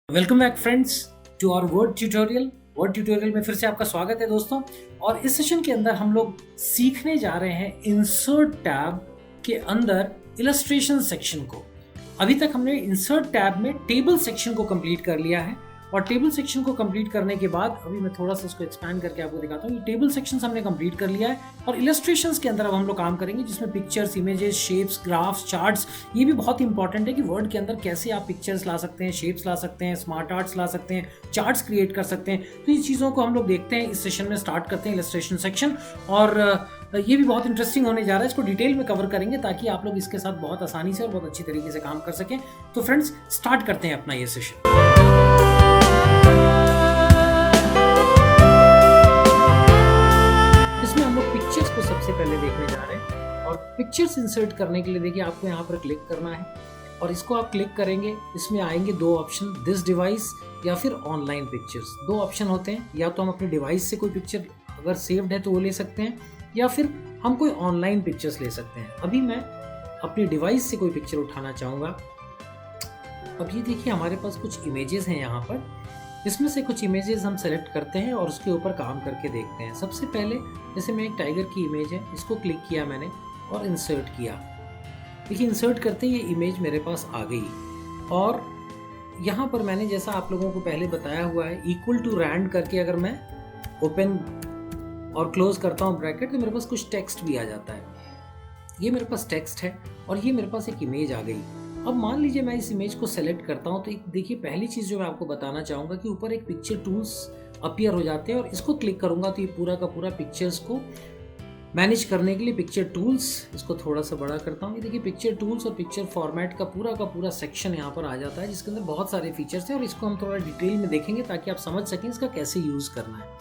Welcome back friends to our Word tutorial में फिर से आपका स्वागत है दोस्तों। और इस सेशन के अंदर हम लोग सीखने जा रहे हैं इंसर्ट टैब के अंदर इलस्ट्रेशन सेक्शन को। अभी तक हमने इंसर्ट टैब में टेबल सेक्शन को कंप्लीट कर लिया है और टेबल सेक्शन को कंप्लीट करने के बाद अभी मैं थोड़ा सा इसको एक्सपैंड करके आपको दिखाता हूँ। ये टेबल सेक्शंस हमने कंप्लीट कर लिया है और इलस्ट्रेशंस के अंदर अब हम लोग काम करेंगे जिसमें pictures, images, shapes, graphs, charts. ये भी बहुत इंपॉर्टेंट है कि वर्ड के अंदर कैसे आप पिक्चर्स ला सकते हैं, शेप्स ला सकते हैं, स्मार्ट आर्ट्स ला सकते हैं, चार्ट्स क्रिएट कर सकते हैं। तो ये चीज़ों को हम लोग देखते हैं। इस सेशन में स्टार्ट करते हैं इलस्ट्रेशन सेक्शन और ये भी बहुत इंटरेस्टिंग होने जा रहा है। इसको डिटेल में कवर करेंगे ताकि आप लोग इसके साथ बहुत आसानी से और बहुत अच्छी तरीके से काम कर सकें। तो फ्रेंड्स स्टार्ट करते हैं अपना ये सेशन। सबसे पहले देखने जा रहे हैं और पिक्चर्स इंसर्ट करने के लिए देखिए आपको यहाँ पर क्लिक करना है और इसको आप क्लिक करेंगे। इसमें आएंगे दो ऑप्शन, दिस डिवाइस या फिर ऑनलाइन पिक्चर्स। दो ऑप्शन होते हैं, या तो हम अपने डिवाइस से कोई पिक्चर अगर सेव्ड है तो वो ले सकते हैं या फिर हम कोई ऑनलाइन पिक्चर्स ले सकते हैं। अभी मैं अपनी डिवाइस से कोई पिक्चर उठाना चाहूँगा। अब ये देखिए हमारे पास कुछ इमेजेस हैं यहाँ पर। इसमें से कुछ इमेजेस हम सेलेक्ट करते हैं और उसके ऊपर काम करके देखते हैं। सबसे पहले जैसे मैं एक टाइगर की इमेज है, इसको क्लिक किया मैंने और इंसर्ट किया। देखिए इंसर्ट करते ही ये इमेज मेरे पास आ गई और यहाँ पर मैंने जैसा आप लोगों को पहले बताया हुआ है इक्वल टू रैंड करके अगर मैं ओपन और क्लोज करता हूँ ब्रैकेट तो मेरे पास कुछ टेक्स्ट भी आ जाता है। ये मेरे पास टेक्स्ट है और ये मेरे पास एक इमेज आ गई। अब मान लीजिए मैं इस इमेज को सेलेक्ट करता हूं तो देखिए पहली चीज़ जो मैं आपको बताना चाहूँगा कि ऊपर एक पिक्चर टूल्स अपीयर हो जाते हैं और इसको क्लिक करूँगा तो ये पूरा का पूरा पिक्चर्स को मैनेज करने के लिए पिक्चर टूल्स, इसको थोड़ा सा बड़ा करता हूँ। ये देखिए पिक्चर टूल्स और पिक्चर फॉर्मेट का पूरा सेक्शन यहाँ पर आ जाता है जिसके अंदर बहुत सारे फीचर्स हैं और इसको हम थोड़ा डिटेल में देखेंगे ताकि आप समझ सकें इसका कैसे यूज़ करना है।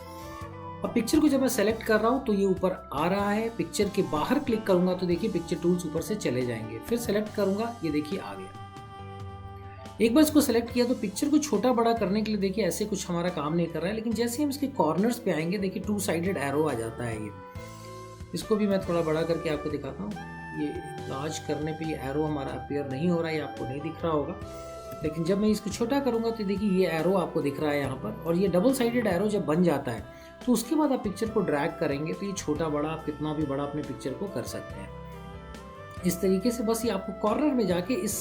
अब पिक्चर को जब मैं सेलेक्ट कर रहा हूँ तो ये ऊपर आ रहा है। पिक्चर के बाहर क्लिक करूँगा तो देखिए पिक्चर टूल्स ऊपर से चले जाएंगे। फिर सेलेक्ट करूँगा, ये देखिए आ गया। एक बार इसको सेलेक्ट किया तो पिक्चर को छोटा बड़ा करने के लिए देखिए ऐसे कुछ हमारा काम नहीं कर रहा है, लेकिन जैसे हम इसके कॉर्नर्स पे आएंगे देखिए टू साइडेड एरो आ जाता है। ये इसको भी मैं थोड़ा बड़ा करके आपको दिखाता हूँ। ये लार्ज करने पे ये एरो हमारा अपीयर नहीं हो रहा है, ये आपको नहीं दिख रहा होगा, लेकिन जब मैं इसको छोटा करूँगा तो देखिए ये एरो आपको दिख रहा है यहाँ पर। और ये डबल साइडेड एरो जब बन जाता है तो उसके बाद आप पिक्चर को ड्रैग करेंगे तो ये छोटा बड़ा आप कितना भी बड़ा अपने पिक्चर को कर सकते हैं। इस तरीके से बस ये आपको कॉर्नर में जाके इस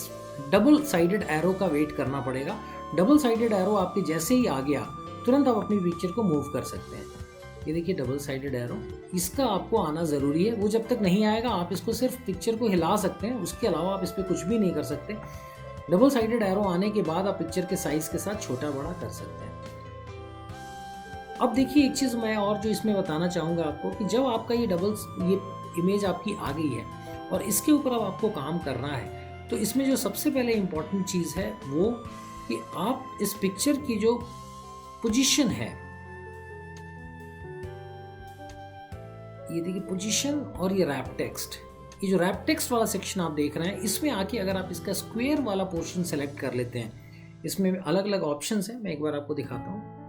डबल साइडेड एरो का वेट करना पड़ेगा। डबल साइडेड एरो आपके जैसे ही आ गया तुरंत आप अपनी पिक्चर को मूव कर सकते हैं। ये देखिए डबल साइडेड एरो, इसका आपको आना ज़रूरी है। वो जब तक नहीं आएगा आप इसको सिर्फ पिक्चर को हिला सकते हैं, उसके अलावा आप इस पर कुछ भी नहीं कर सकते। डबल साइडेड एरो आने के बाद आप पिक्चर के साइज के साथ छोटा बड़ा कर सकते हैं। अब देखिए एक चीज़ मैं और जो इसमें बताना चाहूँगा आपको कि जब आपका ये इमेज आपकी आ गई है और इसके ऊपर अब आपको काम करना है तो इसमें जो सबसे पहले इम्पॉर्टेंट चीज़ है वो कि आप इस पिक्चर की जो पोजीशन है, ये देखिए पोजीशन और ये रैप टेक्स्ट, ये जो रैप टेक्स्ट वाला सेक्शन आप देख रहे हैं इसमें आके अगर आप इसका स्क्वायर वाला पोर्शन सेलेक्ट कर लेते हैं, इसमें अलग अलग ऑप्शंस हैं, मैं एक बार आपको दिखाता हूँ।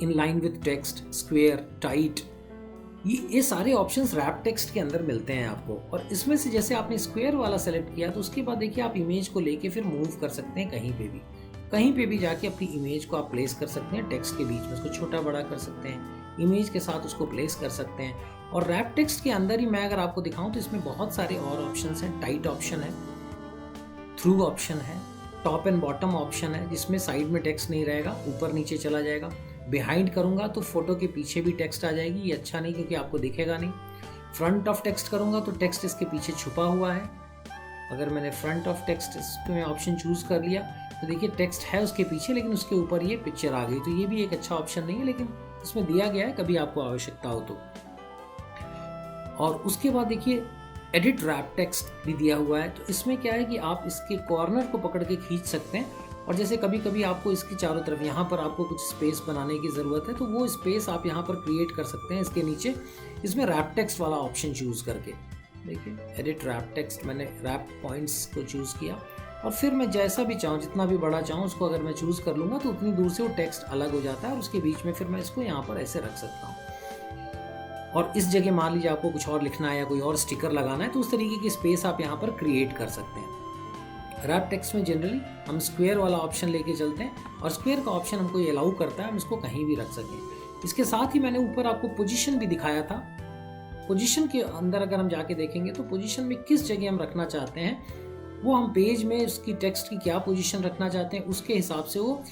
In line with text, square, tight, ये सारे ऑप्शंस रैप टेक्स्ट के अंदर मिलते हैं आपको। और इसमें से जैसे आपने स्क्वायर वाला सेलेक्ट किया तो उसके बाद देखिए आप इमेज को लेके फिर मूव कर सकते हैं कहीं पे भी जाके अपनी इमेज को आप प्लेस कर सकते हैं। टेक्स्ट के बीच में उसको छोटा बड़ा कर सकते हैं, इमेज के साथ उसको प्लेस कर सकते हैं। और रैप टेक्स्ट के अंदर ही मैं अगर आपको दिखाऊं तो इसमें बहुत सारे और ऑप्शंस हैं। टाइट ऑप्शन है, थ्रू ऑप्शन है, टॉप एंड बॉटम ऑप्शन है जिसमें साइड में टेक्स्ट नहीं रहेगा, ऊपर नीचे चला जाएगा। बिहाइंड करूंगा तो फोटो के पीछे भी टेक्स्ट आ जाएगी, ये अच्छा नहीं क्योंकि आपको दिखेगा नहीं। फ्रंट ऑफ टेक्स्ट करूंगा तो टेक्स्ट इसके पीछे छुपा हुआ है। अगर मैंने फ्रंट ऑफ टेक्स्ट में ऑप्शन चूज कर लिया तो देखिए टेक्स्ट है उसके पीछे लेकिन उसके ऊपर ये पिक्चर आ गई, तो ये भी एक अच्छा ऑप्शन नहीं है, लेकिन इसमें दिया गया है कभी आपको आवश्यकता हो तो। और उसके बाद देखिए एडिट रैप टेक्स्ट भी दिया हुआ है, तो इसमें क्या है कि आप इसके कॉर्नर को पकड़ के खींच सकते हैं और जैसे कभी कभी आपको इसकी चारों तरफ यहाँ पर आपको कुछ स्पेस बनाने की ज़रूरत है तो वो स्पेस आप यहाँ पर क्रिएट कर सकते हैं इसके नीचे, इसमें रैप टेक्स्ट वाला ऑप्शन चूज़ करके। देखिए एडिट रैप टेक्स्ट, मैंने रैप पॉइंट्स को चूज़ किया और फिर मैं जैसा भी चाहूँ, जितना भी बड़ा चाहूँ उसको अगर मैं चूज़ कर लूँगा तो उतनी दूर से वो टेक्स्ट अलग हो जाता है और उसके बीच में फिर मैं इसको यहाँ पर ऐसे रख सकता हूँ। और इस जगह मान लीजिए आपको कुछ और लिखना है या कोई और स्टिकर लगाना है तो उस तरीके की स्पेस आप यहाँ पर क्रिएट कर सकते हैं। रैप टेक्स्ट में जनरली हम स्क्वायर वाला ऑप्शन लेके चलते हैं और स्क्वायर का ऑप्शन हमको ये अलाउ करता है हम इसको कहीं भी रख सकें। इसके साथ ही मैंने ऊपर आपको पोजीशन भी दिखाया था। पोजीशन के अंदर अगर हम जाके देखेंगे तो पोजीशन में किस जगह हम रखना चाहते हैं, वो हम पेज में उसकी टेक्स्ट की क्या पोजीशन रखना चाहते हैं उसके हिसाब से वो,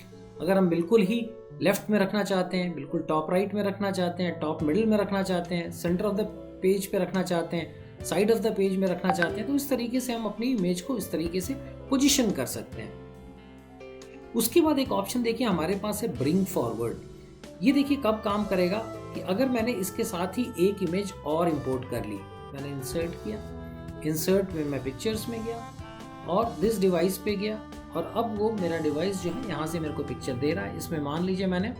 अगर हम बिल्कुल ही लेफ्ट में रखना चाहते हैं, बिल्कुल टॉप राइट में रखना चाहते हैं, टॉप मिडिल में रखना चाहते हैं, सेंटर ऑफ द पेज पे रखना चाहते हैं, साइड ऑफ द पेज में रखना चाहते हैं, तो इस तरीके से हम अपनी इमेज को इस तरीके से पोजीशन कर सकते हैं। उसके बाद एक ऑप्शन देखिए हमारे पास है ब्रिंग फॉरवर्ड। ये देखिए कब काम करेगा कि अगर मैंने इसके साथ ही एक इमेज और इंपोर्ट कर ली, मैंने इंसर्ट किया, इंसर्ट में मैं पिक्चर्स में गया और दिस डिवाइस पे गया और अब वो मेरा डिवाइस जो है यहाँ से मेरे को पिक्चर दे रहा है। इसमें मान लीजिए मैंने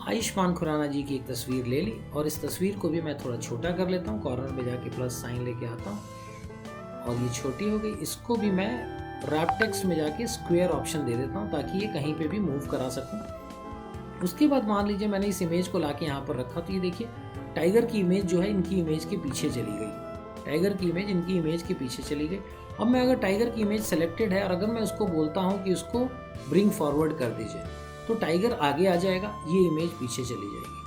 आयुष्मान खुराना जी की एक तस्वीर ले ली और इस तस्वीर को भी मैं थोड़ा छोटा कर लेता हूँ, कॉर्नर में जाके प्लस साइन लेके आता हूँ और ये छोटी हो गई। इसको भी मैं रैप टेक्स्ट में जाके स्क्वायर ऑप्शन दे देता हूँ ताकि ये कहीं पे भी मूव करा सकूँ। उसके बाद मान लीजिए मैंने इस इमेज को लाके यहाँ पर रखा, तो ये देखिए टाइगर की इमेज जो है इनकी इमेज के पीछे चली गई, टाइगर की इमेज इनकी इमेज के पीछे चली गई। अब मैं अगर टाइगर की इमेज सेलेक्टेड है और अगर मैं उसको बोलता हूँ कि उसको ब्रिंग फॉरवर्ड कर दीजिए तो टाइगर आगे आ जाएगा, ये इमेज पीछे चली जाएगी।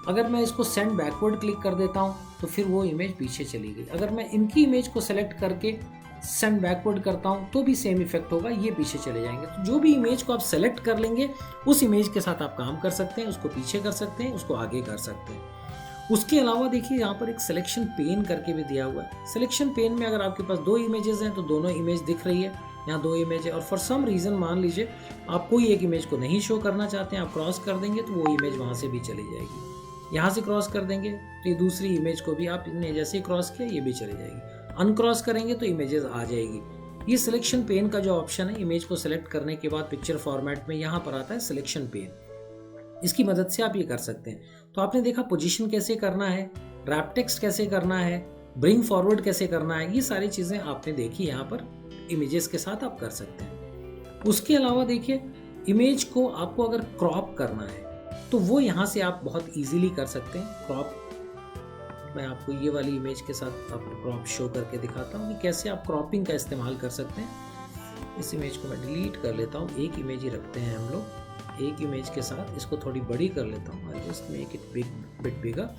अगर मैं इसको सेंड बैकवर्ड क्लिक कर देता हूँ तो फिर वो इमेज पीछे चली गई। अगर मैं इनकी इमेज को सेलेक्ट करके सेंड बैकवर्ड करता हूँ तो भी सेम इफेक्ट होगा, ये पीछे चले जाएंगे। तो जो भी इमेज को आप सेलेक्ट कर लेंगे उस इमेज के साथ आप काम कर सकते हैं, उसको पीछे कर सकते हैं, उसको आगे कर सकते हैं। उसके अलावा देखिए यहाँ पर एक सिलेक्शन पेन करके भी दिया हुआ है। सिलेक्शन पेन में अगर आपके पास दो इमेजेस हैं तो दोनों इमेज दिख रही है, यहाँ दो इमेज है और फॉर सम रीज़न मान लीजिए आप कोई एक इमेज को नहीं शो करना चाहते हैं, आप क्रॉस कर देंगे तो वो इमेज वहाँ से भी चली जाएगी। यहाँ से क्रॉस कर देंगे तो ये दूसरी इमेज को भी आपने जैसे ही क्रॉस किया ये भी चली जाएगी। अनक्रॉस करेंगे तो इमेजेस आ जाएगी। ये सिलेक्शन पेन का जो ऑप्शन है, इमेज को सिलेक्ट करने के बाद पिक्चर फॉर्मेट में यहाँ पर आता है सिलेक्शन पेन, इसकी मदद से आप ये कर सकते हैं। तो आपने देखा पोजीशन कैसे करना है, रैप टेक्स्ट कैसे करना है, ब्रिंग फॉरवर्ड कैसे करना है, ये सारी चीज़ें आपने देखी यहाँ पर इमेजेस के साथ आप कर सकते हैं। उसके अलावा देखिए इमेज को आपको अगर क्रॉप करना है तो वो यहाँ से आप बहुत इजीली कर सकते हैं। क्रॉप मैं आपको ये वाली इमेज के साथ आपको क्रॉप शो करके दिखाता हूँ कि कैसे आप क्रॉपिंग का इस्तेमाल कर सकते हैं। इस इमेज को मैं डिलीट कर लेता हूँ, एक इमेज ही रखते हैं हम लोग। एक इमेज के साथ इसको थोड़ी बड़ी कर लेता हूँ, I just make it bit बिगर।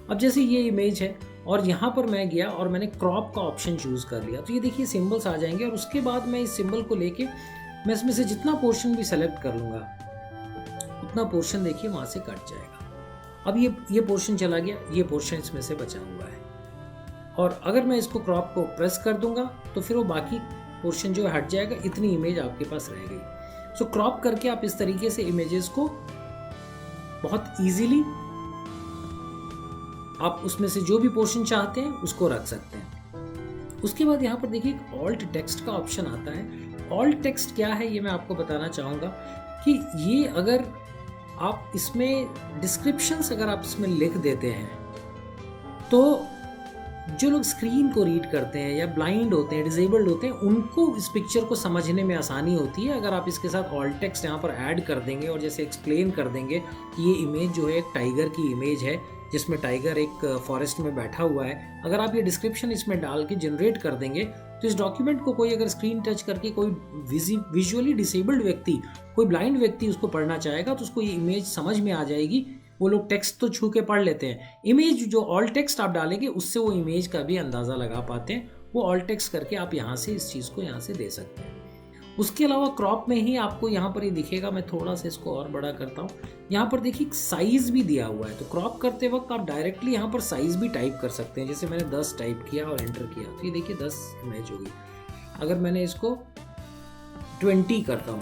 अब जैसे ये इमेज है और यहाँ पर मैं गया और मैंने क्रॉप का ऑप्शन चूज़ कर लिया तो ये देखिए सिंबल्स आ जाएंगे और उसके बाद मैं इस सिंबल को लेके मैं इसमें से जितना पोर्शन भी सेलेक्ट कर लूँगा उतना पोर्शन देखिए वहाँ से कट जाएगा। अब ये पोर्शन चला गया, ये पोर्शन इसमें से बचा हुआ है और अगर मैं इसको क्रॉप को प्रेस कर दूंगा तो फिर वो बाकी पोर्शन जो हट जाएगा, इतनी इमेज आपके पास रह गई। सो क्रॉप करके आप इस तरीके से इमेजेस को बहुत इजीली आप उसमें से जो भी पोर्शन चाहते हैं उसको रख सकते हैं। उसके बाद यहाँ पर देखिए एक ऑल्ट टेक्स्ट का ऑप्शन आता है। ऑल्ट टेक्स्ट क्या है ये मैं आपको बताना चाहूँगा कि ये अगर आप इसमें डिस्क्रिप्शंस अगर आप इसमें लिख देते हैं तो जो लोग स्क्रीन को रीड करते हैं या ब्लाइंड होते हैं, डिसेबल्ड होते हैं, उनको इस पिक्चर को समझने में आसानी होती है। अगर आप इसके साथ ऑल्ट टेक्स्ट यहाँ पर ऐड कर देंगे और जैसे एक्सप्लेन कर देंगे कि ये इमेज जो है एक टाइगर की इमेज है जिसमें टाइगर एक फॉरेस्ट में बैठा हुआ है, अगर आप ये डिस्क्रिप्शन इसमें डाल के जनरेट कर देंगे तो इस डॉक्यूमेंट को कोई अगर स्क्रीन टच करके कोई विजुअली डिसेबल्ड व्यक्ति, कोई ब्लाइंड व्यक्ति उसको पढ़ना चाहेगा तो उसको ये इमेज समझ में आ जाएगी। वो लोग टेक्स्ट तो छू के पढ़ लेते हैं, इमेज जो ऑल टेक्स्ट आप डालेंगे उससे वो इमेज का भी अंदाज़ा लगा पाते हैं। वो ऑल टेक्स्ट करके आप यहाँ से इस चीज़ को यहाँ से दे सकते हैं। उसके अलावा क्रॉप में ही आपको यहाँ पर ये दिखेगा, मैं थोड़ा सा इसको और बड़ा करता हूँ। यहाँ पर देखिए साइज़ भी दिया हुआ है, तो क्रॉप करते वक्त आप डायरेक्टली यहाँ पर साइज़ भी टाइप कर सकते हैं। जैसे मैंने 10 टाइप किया और एंटर किया तो ये देखिए 10 इमेज होगी। अगर मैंने इसको 20 करता हूँ,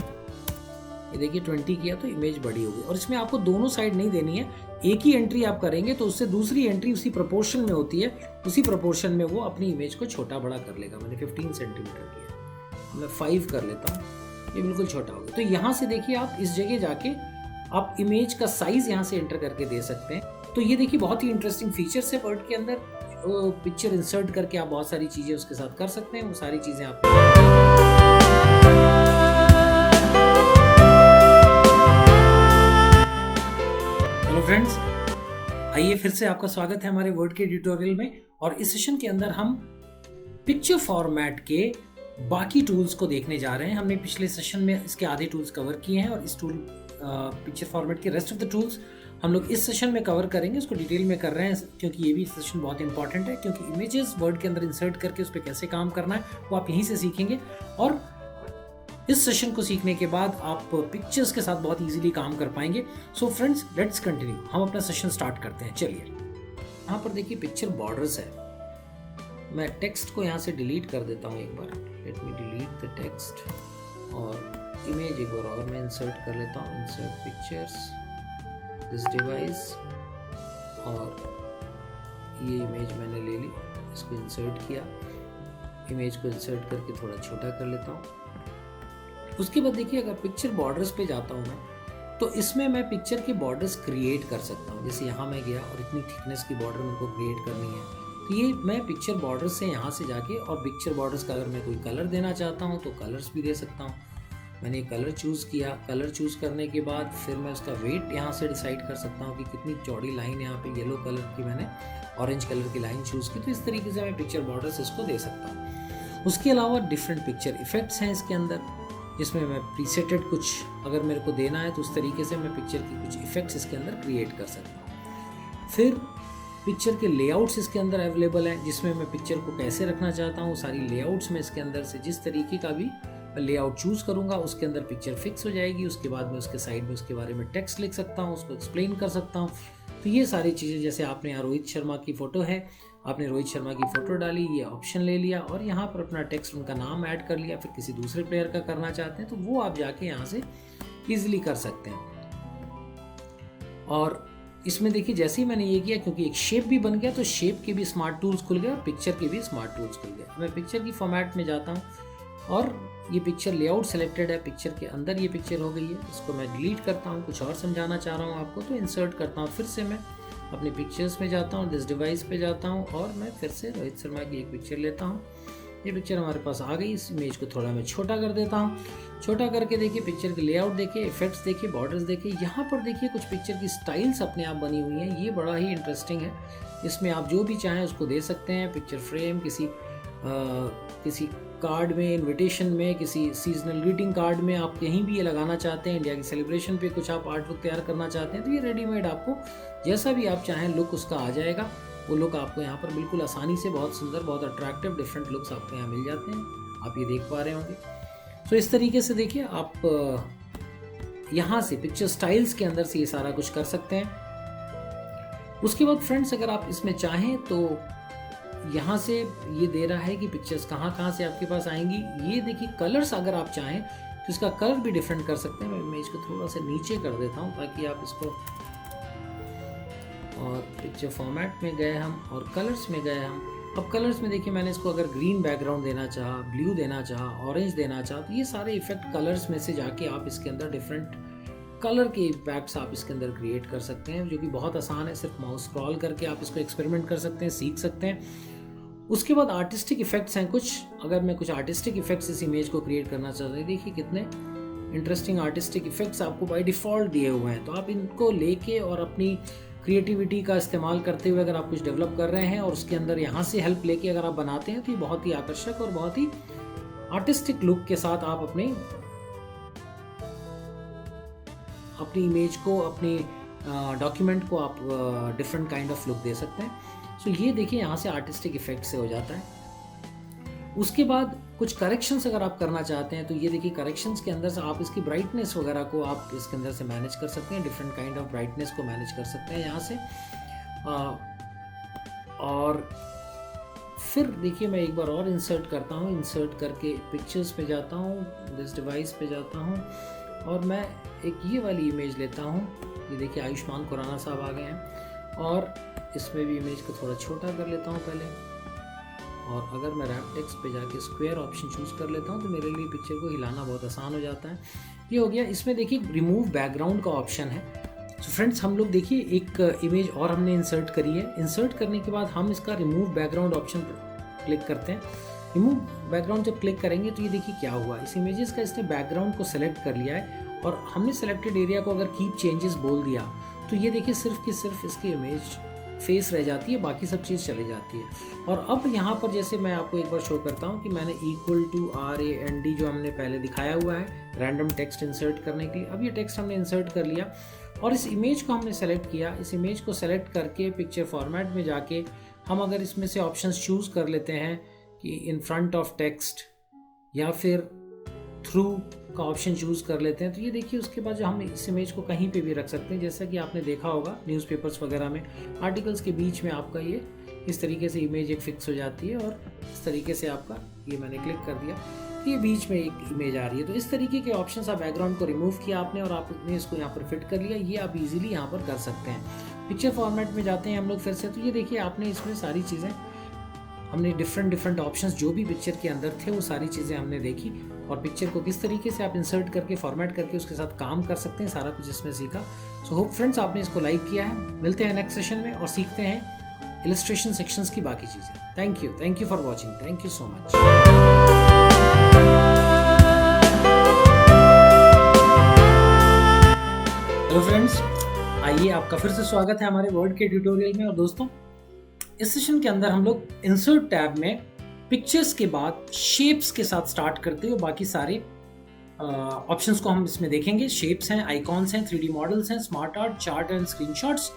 ये देखिए 20 किया तो इमेज बड़ी होगी। और इसमें आपको दोनों साइड नहीं देनी है, एक ही एंट्री आप करेंगे तो उससे दूसरी एंट्री उसी प्रोपोर्शन में होती है, उसी प्रोपोर्शन में वो अपनी इमेज को छोटा बड़ा कर लेगा। मैंने 15 सेंटीमीटर किया, मैं 5 कर लेता हूँ, ये बिल्कुल छोटा हो गया। तो यहाँ से देखिए आप इस जगह जाके आप इमेज का साइज यहाँ से एंटर करके दे सकते हैं। तो ये देखिए बहुत ही इंटरेस्टिंग फीचर्स है वर्ड के अंदर। पिक्चर इंसर्ट करके आप बहुत सारी चीज़ें उसके साथ कर सकते हैं, वो सारी चीज़ें आप फ्रेंड्स, आइए फिर से आपका स्वागत है हमारे वर्ड के ट्यूटोरियल में। और इस सेशन के अंदर हम पिक्चर फॉर्मेट के बाकी टूल्स को देखने जा रहे हैं। हमने पिछले सेशन में इसके आधे टूल्स कवर किए हैं और इस टूल पिक्चर फॉर्मेट के रेस्ट ऑफ द टूल्स हम लोग इस सेशन में कवर करेंगे। इसको डिटेल में कर रहे हैं क्योंकि ये भी सेशन बहुत इंपॉर्टेंट है, क्योंकि इमेजेस वर्ड के अंदर इंसर्ट करके उस पर कैसे काम करना है वो आप यहीं से सीखेंगे। और इस सेशन को सीखने के बाद आप पिक्चर्स के साथ बहुत इजीली काम कर पाएंगे। सो फ्रेंड्स, लेट्स कंटिन्यू। हम अपना सेशन स्टार्ट करते हैं। चलिए, यहाँ पर देखिए पिक्चर बॉर्डर्स है। मैं टेक्स्ट को यहाँ से डिलीट कर देता हूँ एक बार। Let me delete the text और इमेज एक बार और मैं इंसर्ट कर लेता हूँ। इंसर्ट पिक्चर्स, दिस डिवाइस, और ये इमेज मैंने ले ली, इसको इंसर्ट किया। इमेज को इंसर्ट करके थोड़ा छोटा कर लेता हूँ। उसके बाद देखिए, अगर पिक्चर बॉर्डर्स पे जाता हूँ मैं, तो इसमें मैं पिक्चर के बॉर्डर्स क्रिएट कर सकता हूँ। जैसे यहाँ मैं गया और इतनी थिकनेस की बॉर्डर मेरे को क्रिएट करनी है, तो ये मैं पिक्चर बॉर्डर्स से यहाँ से जाके, और पिक्चर बॉर्डर्स का अगर मैं कोई कलर देना चाहता हूँ तो कलर्स भी दे सकता हूँ। मैंने कलर चूज़ किया। कलर चूज़ करने के बाद फिर मैं उसका वेट यहाँ से डिसाइड कर सकता हूँ कि कितनी चौड़ी लाइन, यहाँ पे येलो कलर की मैंने ऑरेंज कलर की लाइन चूज़ की, तो इस तरीके से मैं पिक्चर बॉर्डर्स इसको दे सकता हूँ। उसके अलावा डिफरेंट पिक्चर इफेक्ट्स हैं इसके अंदर, जिसमें मैं प्रीसेटेड कुछ अगर मेरे को देना है तो उस तरीके से मैं पिक्चर की कुछ इफेक्ट्स इसके अंदर क्रिएट कर सकता हूँ। फिर पिक्चर के लेआउट्स इसके अंदर अवेलेबल हैं, जिसमें मैं पिक्चर को कैसे रखना चाहता हूँ सारी लेआउट्स में इसके अंदर से जिस तरीके का भी लेआउट चूज़ करूँगा उसके अंदर पिक्चर फिक्स हो जाएगी। उसके बाद मैं उसके साइड में उसके बारे में टेक्स्ट लिख सकता हूँ, उसको एक्सप्लेन कर सकता हूँ। तो ये सारी चीज़ें, जैसे आपने यहाँ रोहित शर्मा की फ़ोटो है, आपने रोहित शर्मा की फ़ोटो डाली, ये ऑप्शन ले लिया और यहाँ पर अपना टेक्स्ट, उनका नाम ऐड कर लिया। फिर किसी दूसरे प्लेयर का करना चाहते हैं तो वो आप जाके यहाँ से ईजिली कर सकते हैं। और इसमें देखिए, जैसे ही मैंने ये किया, क्योंकि एक शेप भी बन गया, तो शेप के भी स्मार्ट टूल्स खुल गए और पिक्चर के भी स्मार्ट टूल्स खुल गए। मैं पिक्चर की फॉर्मेट में जाता हूँ और ये पिक्चर लेआउट सेलेक्टेड है, पिक्चर के अंदर ये पिक्चर हो गई है। इसको मैं डिलीट करता हूँ, कुछ और समझाना चाह रहा हूँ आपको, तो इंसर्ट करता हूँ। फिर से मैं अपने पिक्चर्स में जाता हूँ, दिस डिवाइस पे जाता हूँ और मैं फिर से रोहित शर्मा की एक पिक्चर लेता हूँ। ये पिक्चर हमारे पास आ गई। इस इमेज को थोड़ा मैं छोटा कर देता हूँ। छोटा करके देखिए पिक्चर के लेआउट देखिए, इफेक्ट्स देखिए, बॉर्डर्स देखिए। यहाँ पर देखिए कुछ पिक्चर की स्टाइल्स अपने आप बनी हुई हैं। ये बड़ा ही इंटरेस्टिंग है। इसमें आप जो भी चाहें उसको दे सकते हैं। पिक्चर फ्रेम, किसी कार्ड में, इनविटेशन में, किसी सीजनल ग्रीटिंग कार्ड में आप कहीं भी ये लगाना चाहते हैं, इंडिया की सेलिब्रेशन पे कुछ आप आर्टवर्क तैयार करना चाहते हैं, तो ये रेडीमेड आपको जैसा भी आप चाहें लुक उसका आ जाएगा। वो लुक आपको यहाँ पर बिल्कुल आसानी से, बहुत सुंदर, बहुत अट्रैक्टिव डिफरेंट लुक्स आपको यहाँ मिल जाते हैं। आप ये देख पा रहे होंगे। तो इस तरीके से देखिए आप यहाँ से पिक्चर स्टाइल्स के अंदर से ये सारा कुछ कर सकते हैं। उसके बाद फ्रेंड्स, अगर आप इसमें चाहें तो यहाँ से ये दे रहा है कि पिक्चर्स कहाँ से आपके पास आएंगी। ये देखिए कलर्स, अगर आप चाहें तो इसका कलर भी डिफरेंट कर सकते हैं। मैं इमेज को थोड़ा सा नीचे कर देता हूँ ताकि आप इसको, और पिक्चर फॉर्मेट में गए हम और कलर्स में गए हम। अब कलर्स में देखिए, मैंने इसको अगर ग्रीन बैकग्राउंड देना चाहा, ब्लू देना चाहा, ऑरेंज देना चाहा, तो ये सारे इफेक्ट कलर्स में से जाके आप इसके अंदर डिफरेंट कलर के इफेक्ट्स आप इसके अंदर क्रिएट कर सकते हैं, जो कि बहुत आसान है। सिर्फ माउस स्क्रॉल करके आप इसको एक्सपेरिमेंट कर सकते हैं, सीख सकते हैं। उसके बाद आर्टिस्टिक इफेक्ट्स हैं कुछ। अगर मैं कुछ आर्टिस्टिक इफेक्ट्स इस इमेज को क्रिएट करना चाहता हूँ, देखिए कितने इंटरेस्टिंग आर्टिस्टिक इफेक्ट्स आपको बाय डिफ़ॉल्ट दिए हुए हैं। तो आप इनको लेके और अपनी क्रिएटिविटी का इस्तेमाल करते हुए अगर आप कुछ डेवलप कर रहे हैं और उसके अंदर यहाँ से हेल्प लेके अगर आप बनाते हैं, तो ये बहुत ही आकर्षक और बहुत ही आर्टिस्टिक लुक के साथ आप अपनी इमेज को, अपनी डॉक्यूमेंट को आप डिफरेंट काइंड ऑफ लुक दे सकते हैं। सो ये देखिए यहाँ से आर्टिस्टिक इफेक्ट से हो जाता है। उसके बाद कुछ करेक्शंस अगर आप करना चाहते हैं, तो ये देखिए करेक्शंस के अंदर से आप इसकी ब्राइटनेस वगैरह को आप इसके अंदर से मैनेज कर सकते हैं। डिफरेंट काइंड ऑफ ब्राइटनेस को मैनेज कर सकते हैं यहाँ से। और फिर देखिए मैं एक बार और इंसर्ट करता हूँ। इंसर्ट करके पिक्चर्स पे जाता हूँ, दिस डिवाइस पे जाता हूँ और मैं एक ये वाली इमेज लेता हूँ। ये देखिए आयुष्मान खुराना साहब आ गए हैं और इसमें भी इमेज को थोड़ा छोटा कर लेता हूँ पहले। और अगर मैं रैप टेक्स्ट पे जाके स्क्वायर ऑप्शन चूज़ कर लेता हूँ तो मेरे लिए पिक्चर को हिलाना बहुत आसान हो जाता है। ये हो गया। इसमें देखिए रिमूव बैकग्राउंड का ऑप्शन है। तो फ्रेंड्स हम लोग देखिए एक इमेज और हमने इंसर्ट करी है। इंसर्ट करने के बाद हम इसका रिमूव बैकग्राउंड ऑप्शन पर क्लिक करते हैं। रिमूव बैकग्राउंड जब क्लिक करेंगे तो ये देखिए क्या हुआ, इस इमेजेस का इसने बैकग्राउंड को सेलेक्ट कर लिया है और हमने सेलेक्टेड एरिया को अगर कीप चेंजेस बोल दिया तो ये देखिए सिर्फ की सिर्फ इसकी इमेज फेस रह जाती है, बाकी सब चीज़ चली जाती है। और अब यहाँ पर जैसे मैं आपको एक बार शो करता हूँ कि मैंने =RAND जो हमने पहले दिखाया हुआ है रैंडम टेक्स्ट इंसर्ट करने के लिए, अब ये टेक्स्ट हमने इंसर्ट कर लिया और इस इमेज को हमने सेलेक्ट किया। इस इमेज को सेलेक्ट करके पिक्चर फॉर्मेट में जाके हम अगर इसमें से ऑप्शंस चूज़ कर लेते हैं कि इन फ्रंट ऑफ टेक्स्ट या फिर थ्रू का ऑप्शन चूज़ कर लेते हैं, तो ये देखिए उसके बाद जो हम इस इमेज को कहीं पे भी रख सकते हैं। जैसा कि आपने देखा होगा न्यूज़पेपर्स वगैरह में आर्टिकल्स के बीच में आपका ये इस तरीके से इमेज एक फिक्स हो जाती है और इस तरीके से आपका ये मैंने क्लिक कर दिया, ये बीच में एक इमेज आ रही है। तो इस तरीके के ऑप्शंस, आप बैकग्राउंड को रिमूव किया आपने और आपने इसको यहाँ पर फिट कर लिया, ये आप इजीली यहाँ पर कर सकते हैं। पिक्चर फॉर्मेट में जाते हैं हम लोग फिर से, तो ये देखिए आपने इसमें सारी चीज़ें हमने डिफरेंट ऑप्शंस जो भी पिक्चर के अंदर थे वो सारी चीज़ें हमने देखी और पिक्चर को किस तरीके से आप इंसर्ट करके फॉर्मेट करके उसके साथ काम कर सकते हैं, सारा कुछ इसमें सीखा। सो होप फ्रेंड्स आपने इसको लाइक किया है। मिलते हैं नेक्स्ट सेशन में और सीखते हैं इलस्ट्रेशन सेक्शंस की बाकी चीज़ें। Thank you for watching, thank you so much. Hello friends, आइए आपका फिर से स्वागत है हमारे वर्ड के ट्यूटोरियल में। और दोस्तों इस सेशन के अंदर हम लोग इंसर्ट टैब में पिक्चर्स के बाद शेप्स के साथ स्टार्ट करते हैं। बाकी सारे ऑप्शंस को हम इसमें देखेंगे। शेप्स हैं, आइकॉन्स हैं, 3D मॉडल्स हैं, smart art, chart and screenshots.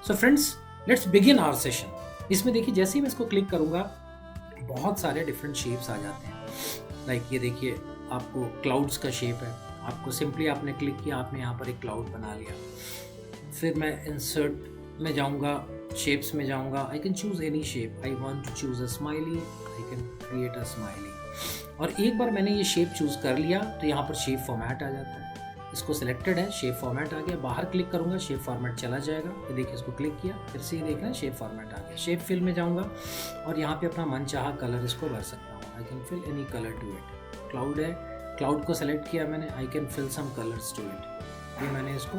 So friends let's begin our session. इसमें देखिए जैसे ही मैं इसको क्लिक करूंगा बहुत सारे डिफरेंट शेप्स आ जाते हैं। लाइक ये देखिए आपको क्लाउड्स का शेप है, आपको सिंपली आपने क्लिक किया, आपने यहाँ पर एक क्लाउड बना लिया। फिर मैं इंसर्ट में जाऊँगा, शेप्स में जाऊँगा, I can choose any shape, I want to choose a smiley, I can create a smiley. और एक बार मैंने ये शेप चूज़ कर लिया तो यहाँ पर शेप फॉर्मेट आ जाता है। इसको सिलेक्टेड है, शेप फॉर्मेट आ गया, बाहर क्लिक करूँगा शेप फॉर्मेट चला जाएगा। तो देखिए इसको क्लिक किया, फिर से ये देखना शेप फॉर्मेट आ गया। शेप फिल में जाऊँगा और यहाँ पे अपना मनचाहा कलर इसको भर सकता हूँ, I can fill any colour to it. Cloud है, क्लाउड को सेलेक्ट किया मैंने, I can fill some colours to it. ये मैंने इसको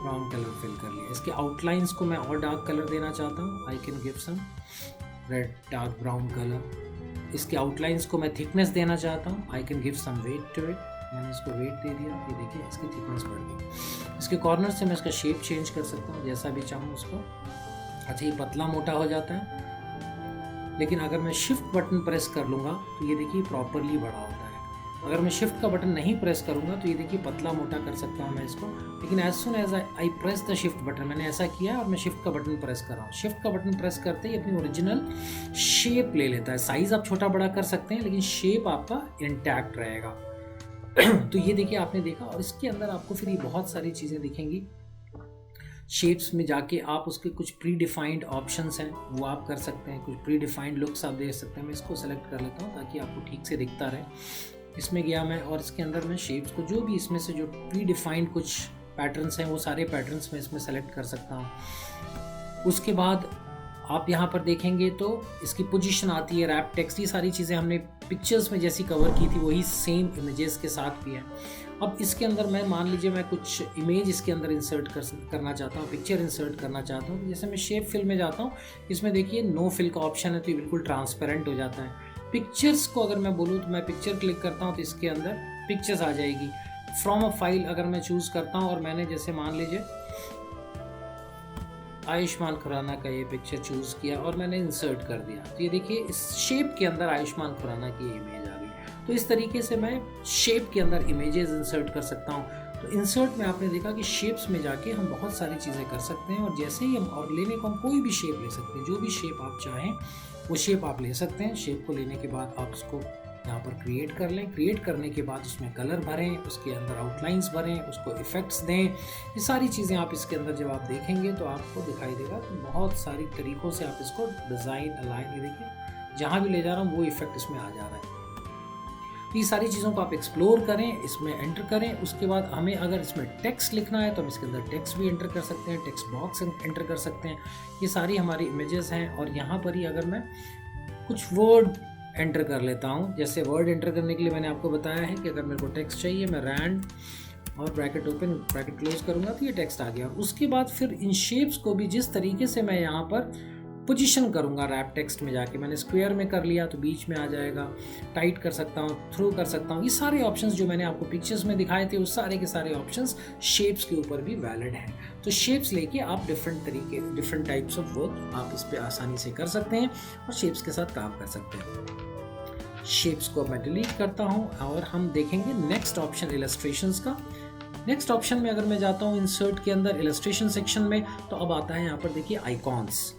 ब्राउन कलर फिल कर लिया। इसके आउटलाइंस को मैं और डार्क कलर देना चाहता हूँ, I can give some red dark brown colour. इसके आउटलाइंस को मैं थिकनेस देना चाहता हूँ, I can give some weight to it. मैंने इसको वेट दे दिया, ये देखिए इसकी थिकनेस बढ़ गई। इसके कॉर्नर से मैं इसका शेप चेंज कर सकता हूँ जैसा भी चाहूँ उसको। अच्छा ये पतला मोटा हो जाता है, लेकिन अगर मैं शिफ्ट बटन प्रेस कर लूँगा तो ये देखिए प्रॉपरली बड़ा होता है। अगर मैं शिफ्ट का बटन नहीं प्रेस करूँगा तो ये देखिए पतला मोटा कर सकता हूँ मैं इसको। लेकिन as soon as I press the shift button, मैंने ऐसा किया और मैं शिफ्ट का बटन प्रेस कर रहा हूँ। शिफ्ट का बटन प्रेस करते ही अपनी ओरिजिनल शेप ले लेता है। साइज़ आप छोटा बड़ा कर सकते हैं लेकिन शेप आपका इंटैक्ट रहेगा। तो ये देखिए आपने देखा, और इसके अंदर आपको फिर ये बहुत सारी चीज़ें दिखेंगी। शेप्स में जाके आप उसके कुछ प्री डिफाइंड ऑप्शंस हैं वो आप कर सकते हैं, कुछ प्री डिफाइंड लुक्स आप दे सकते हैं। मैं इसको सेलेक्ट कर लेता हूँ ताकि आपको ठीक से दिखता रहे। इसमें गया मैं और इसके अंदर मैं शेप्स को जो भी इसमें से जो प्री डिफाइंड कुछ पैटर्न्स हैं वो सारे पैटर्न्स मैं इसमें सेलेक्ट कर सकता हूँ। उसके बाद आप यहाँ पर देखेंगे तो इसकी पोजीशन आती है, रैप टेक्स्ट, ये सारी चीज़ें हमने पिक्चर्स में जैसी कवर की थी वही सेम इमेजेस के साथ भी है। अब इसके अंदर मैं मान लीजिए मैं कुछ इमेज इसके अंदर इंसर्ट करना चाहता हूँ, पिक्चर इंसर्ट करना चाहता हूँ। जैसे मैं शेप फिल में जाता हूँ, इसमें देखिए नो फिल का ऑप्शन है तो ये बिल्कुल ट्रांसपेरेंट हो जाता है। पिक्चर्स को अगर मैं बोलूँ तो मैं पिक्चर क्लिक करता हूँ तो इसके अंदर पिक्चर्स आ जाएगी। फ्रॉम अ फाइल अगर मैं चूज़ करता हूँ और मैंने जैसे मान लीजिए आयुष्मान खुराना का ये पिक्चर चूज़ किया और मैंने इंसर्ट कर दिया, तो ये देखिए इस शेप के अंदर आयुष्मान खुराना की इमेज आ गई। तो इस तरीके से मैं शेप के अंदर इमेजेस इंसर्ट कर सकता हूँ। तो इंसर्ट में आपने देखा कि शेप्स में जाके हम बहुत सारी चीज़ें कर सकते हैं और जैसे ही हम और लेने को हम कोई भी शेप ले सकते हैं, जो भी शेप आप चाहें वो शेप आप ले सकते हैं। शेप को लेने के बाद आप उसको यहाँ पर क्रिएट कर लें। क्रिएट करने के बाद उसमें कलर भरें, उसके अंदर आउटलाइंस भरें, उसको इफेक्ट्स दें। ये सारी चीज़ें आप इसके अंदर जब आप देखेंगे तो आपको दिखाई देगा कि बहुत सारी तरीक़ों से आप इसको डिज़ाइन अलाइन, ये देखिए जहाँ भी ले जा रहा हूँ वो इफेक्ट इसमें आ जा रहा है। ये सारी चीज़ों को आप एक्सप्लोर करें, इसमें एंटर करें। उसके बाद हमें अगर इसमें टेक्स्ट लिखना है तो हम इसके अंदर टेक्स्ट भी एंटर कर सकते हैं, टेक्स्ट बॉक्स एंटर कर सकते हैं। ये सारी हमारी इमेजेस हैं और यहाँ पर ही अगर मैं कुछ वर्ड एंटर कर लेता हूँ, जैसे वर्ड एंटर करने के लिए मैंने आपको बताया है कि अगर मेरे को टेक्स्ट चाहिए मैं रैंड और ब्रैकेट ओपन ब्रैकेट क्लोज करूँगा तो ये टेक्स्ट आ गया। उसके बाद फिर इन शेप्स को भी जिस तरीके से मैं यहाँ पर पोजीशन करूँगा रैप टेक्स्ट में जाके, मैंने स्क्वायर में कर लिया तो बीच में आ जाएगा, टाइट कर सकता हूँ, थ्रू कर सकता हूँ। ये सारे ऑप्शंस जो मैंने आपको पिक्चर्स में दिखाए थे, उस सारे के सारे ऑप्शंस शेप्स के ऊपर भी वैलिड हैं। तो शेप्स लेके आप डिफरेंट टाइप्स ऑफ वर्क आप इस पर आसानी से कर सकते हैं और शेप्स के साथ काम कर सकते हैं। शेप्स को मैं डिलीट करता हूँ और हम देखेंगे नेक्स्ट ऑप्शन इलस्ट्रेशंस का। नेक्स्ट ऑप्शन में अगर मैं जाता हूँ इंसर्ट के अंदर इलस्ट्रेशन सेक्शन में, तो अब आता है यहाँ पर देखिए आइकॉन्स।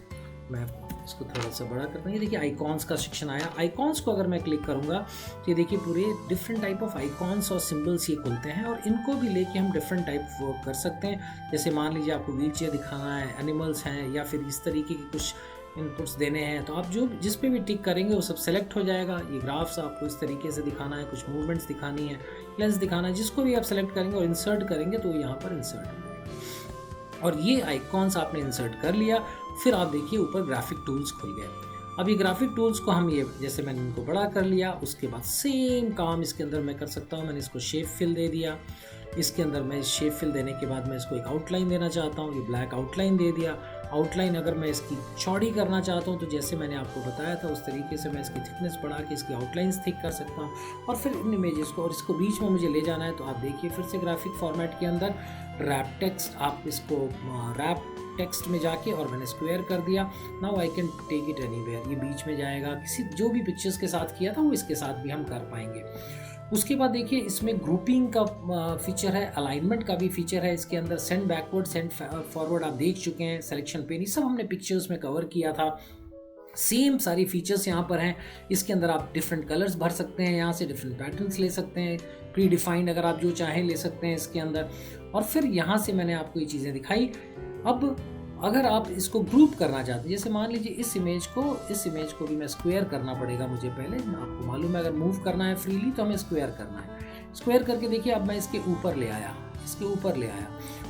मैं इसको थोड़ा सा बड़ा करता हूँ, ये देखिए आइकॉन्स का सेक्शन आया। आइकॉन्स को अगर मैं क्लिक करूँगा तो ये देखिए पूरे डिफरेंट टाइप ऑफ आइकॉन्स और सिंबल्स ये खुलते हैं और इनको भी लेके हम डिफरेंट टाइप वर्क कर सकते हैं। जैसे मान लीजिए आपको व्हील चेयर दिखाना है, एनिमल्स हैं, या फिर इस तरीके की कुछ इनपुट्स देने हैं, तो आप जो जिस पे भी टिक करेंगे वो सब सेलेक्ट हो जाएगा। ये ग्राफ्स आपको इस तरीके से दिखाना है, कुछ मूवमेंट्स दिखानी है, लेंस दिखाना है, जिसको भी आप सेलेक्ट करेंगे और इंसर्ट करेंगे तो यहाँ पर इंसर्ट हो जाएगा। और ये आइकॉन्स आपने इंसर्ट कर लिया, फिर आप देखिए ऊपर ग्राफिक टूल्स खुल गए। अब ये ग्राफिक टूल्स को हम ये जैसे मैंने इनको बड़ा कर लिया, उसके बाद सेम काम इसके अंदर मैं कर सकता हूँ। मैंने इसको शेप फिल दे दिया, इसके अंदर मैं शेप फिल देने के बाद मैं इसको एक आउटलाइन देना चाहता हूँ, ये ब्लैक आउटलाइन दे दिया। आउटलाइन अगर मैं इसकी चौड़ी करना चाहता हूँ तो जैसे मैंने आपको बताया था उस तरीके से मैं इसकी थिकनेस बढ़ा के इसकी आउटलाइंस थिक कर सकता हूँ। और फिर इन इमेजेस को और इसको बीच में मुझे ले जाना है, तो आप देखिए फिर से ग्राफिक फॉर्मेट के अंदर रैप टेक्स्ट, आप इसको रैप टेक्स्ट में जाके और मैंने स्क्वायर कर दिया। Now I can take it anywhere, ये बीच में जाएगा। किसी जो भी पिक्चर्स के साथ किया था वो इसके साथ भी हम कर पाएंगे। उसके बाद देखिए इसमें ग्रुपिंग का फीचर है, अलाइनमेंट का भी फीचर है इसके अंदर, सेंड बैकवर्ड सेंड फॉरवर्ड आप देख चुके हैं, सिलेक्शन पेन, ये सब हमने पिक्चर्स में कवर किया था। सेम सारी फीचर्स यहाँ पर हैं। इसके अंदर आप डिफरेंट कलर्स भर सकते हैं, यहाँ से डिफरेंट पैटर्न्स ले सकते हैं, प्री डिफाइंड अगर आप जो चाहें ले सकते हैं इसके अंदर। और फिर यहाँ से मैंने आपको ये चीज़ें दिखाई। अब अगर आप इसको ग्रुप करना चाहते हैं, जैसे मान लीजिए इस इमेज को भी मैं स्क्वायर करना पड़ेगा मुझे पहले, आपको मालूम है अगर मूव करना है फ्रीली तो हमें स्क्वायर करना है। स्क्वायर करके देखिए अब मैं इसके ऊपर ले आया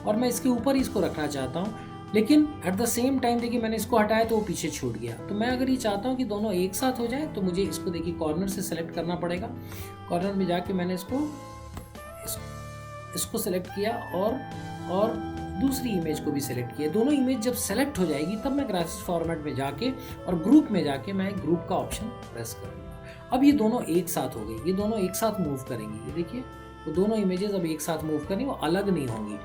और मैं इसके ऊपर ही इसको रखना चाहता हूँ, लेकिन एट द सेम टाइम देखिए मैंने इसको हटाया तो वो पीछे छूट गया। तो मैं अगर ये चाहता हूँ कि दोनों एक साथ हो जाए तो मुझे इसको देखिए कॉर्नर से सेलेक्ट करना पड़ेगा। कॉर्नर में जाके मैंने इसको सेलेक्ट किया और दूसरी इमेज को भी सेलेक्ट किया। दोनों इमेज जब सेलेक्ट हो जाएगी तब मैं ग्राफिक्स फॉर्मेट में जाके और ग्रुप में जाके मैं ग्रुप का ऑप्शन प्रेस करूँगा। अब ये दोनों एक साथ हो गई, ये दोनों एक साथ मूव करेंगी। ये देखिए तो दोनों इमेजेस अब एक साथ मूव करेंगी, वो अलग नहीं होंगी।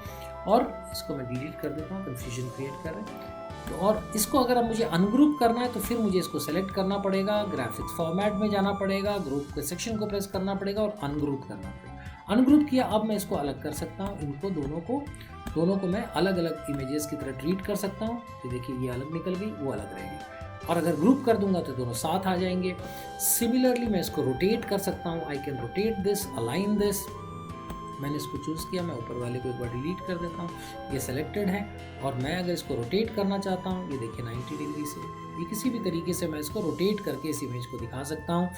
और इसको मैं डिलीट कर देता हूँ, कन्फ्यूजन क्रिएट कर रहे हैं। तो और इसको अगर अब मुझे अनग्रुप करना है तो फिर मुझे इसको सेलेक्ट करना पड़ेगा, ग्राफिक्स फॉर्मेट में जाना पड़ेगा, ग्रुप के सेक्शन को प्रेस करना पड़ेगा और अनग्रुप करना पड़ेगा। अनग्रुप किया, अब मैं इसको अलग कर सकता हूँ। इनको दोनों को मैं अलग अलग इमेजेस की तरह ट्रीट कर सकता हूँ। ये देखिए ये अलग निकल गई, वो अलग रहेगी। और अगर ग्रुप कर दूंगा तो दोनों साथ आ जाएंगे। सिमिलरली मैं इसको रोटेट कर सकता हूँ। I can rotate this, align this. मैंने इसको चूज़ किया, मैं ऊपर वाले को एक बार डिलीट कर देता हूँ, ये सेलेक्टेड है। और मैं अगर इसको रोटेट करना चाहता हूँ, ये देखिए 90 डिग्री से, ये किसी भी तरीके से मैं इसको रोटेट करके इस इमेज को दिखा सकता हूँ।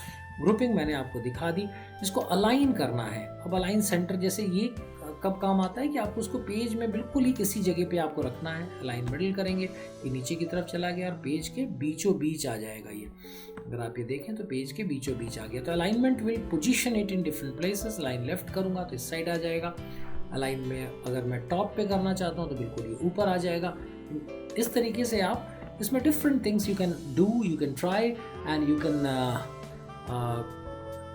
ग्रुपिंग मैंने आपको दिखा दी। इसको अलाइन करना है। अब अलाइन सेंटर जैसे ये कब काम आता है कि आपको उसको पेज में बिल्कुल ही किसी जगह पे आपको रखना है। अलाइन मिडिल करेंगे, ये नीचे की तरफ चला गया और पेज के बीचों बीच आ जाएगा। ये अगर आप ये देखें तो पेज के बीचों बीच आ गया। तो alignment will position it in different places. Line left करूंगा तो इस साइड आ जाएगा। अलाइन में अगर मैं टॉप पे करना चाहता हूँ तो बिल्कुल ये ऊपर आ जाएगा। इस तरीके से आप इसमें different things you can do, you can try and you can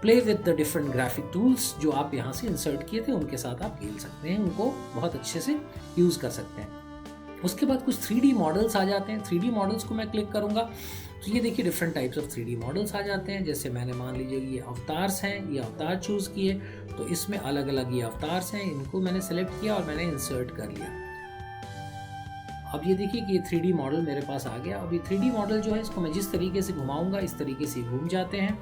play with the different graphic tools जो आप यहाँ से इंसर्ट किए थे, उनके साथ आप खेल सकते हैं, उनको बहुत अच्छे से यूज़ कर सकते हैं। उसके बाद कुछ 3D मॉडल्स आ जाते हैं। 3D मॉडल्स को मैं क्लिक करूँगा तो ये देखिए different types of 3D models आ जाते हैं। जैसे मैंने मान लीजिए ये अवतार्स हैं, ये अवतार चूज़ किए तो इसमें अलग अलग ये अवतार्स हैं, इनको मैंने सेलेक्ट किया और मैंने इंसर्ट कर लिया। अब ये देखिए कि ये 3D मॉडल मेरे पास आ गया। अब ये 3D मॉडल जो है इसको मैं जिस तरीके से घुमाऊंगा इस तरीके से घूम जाते हैं।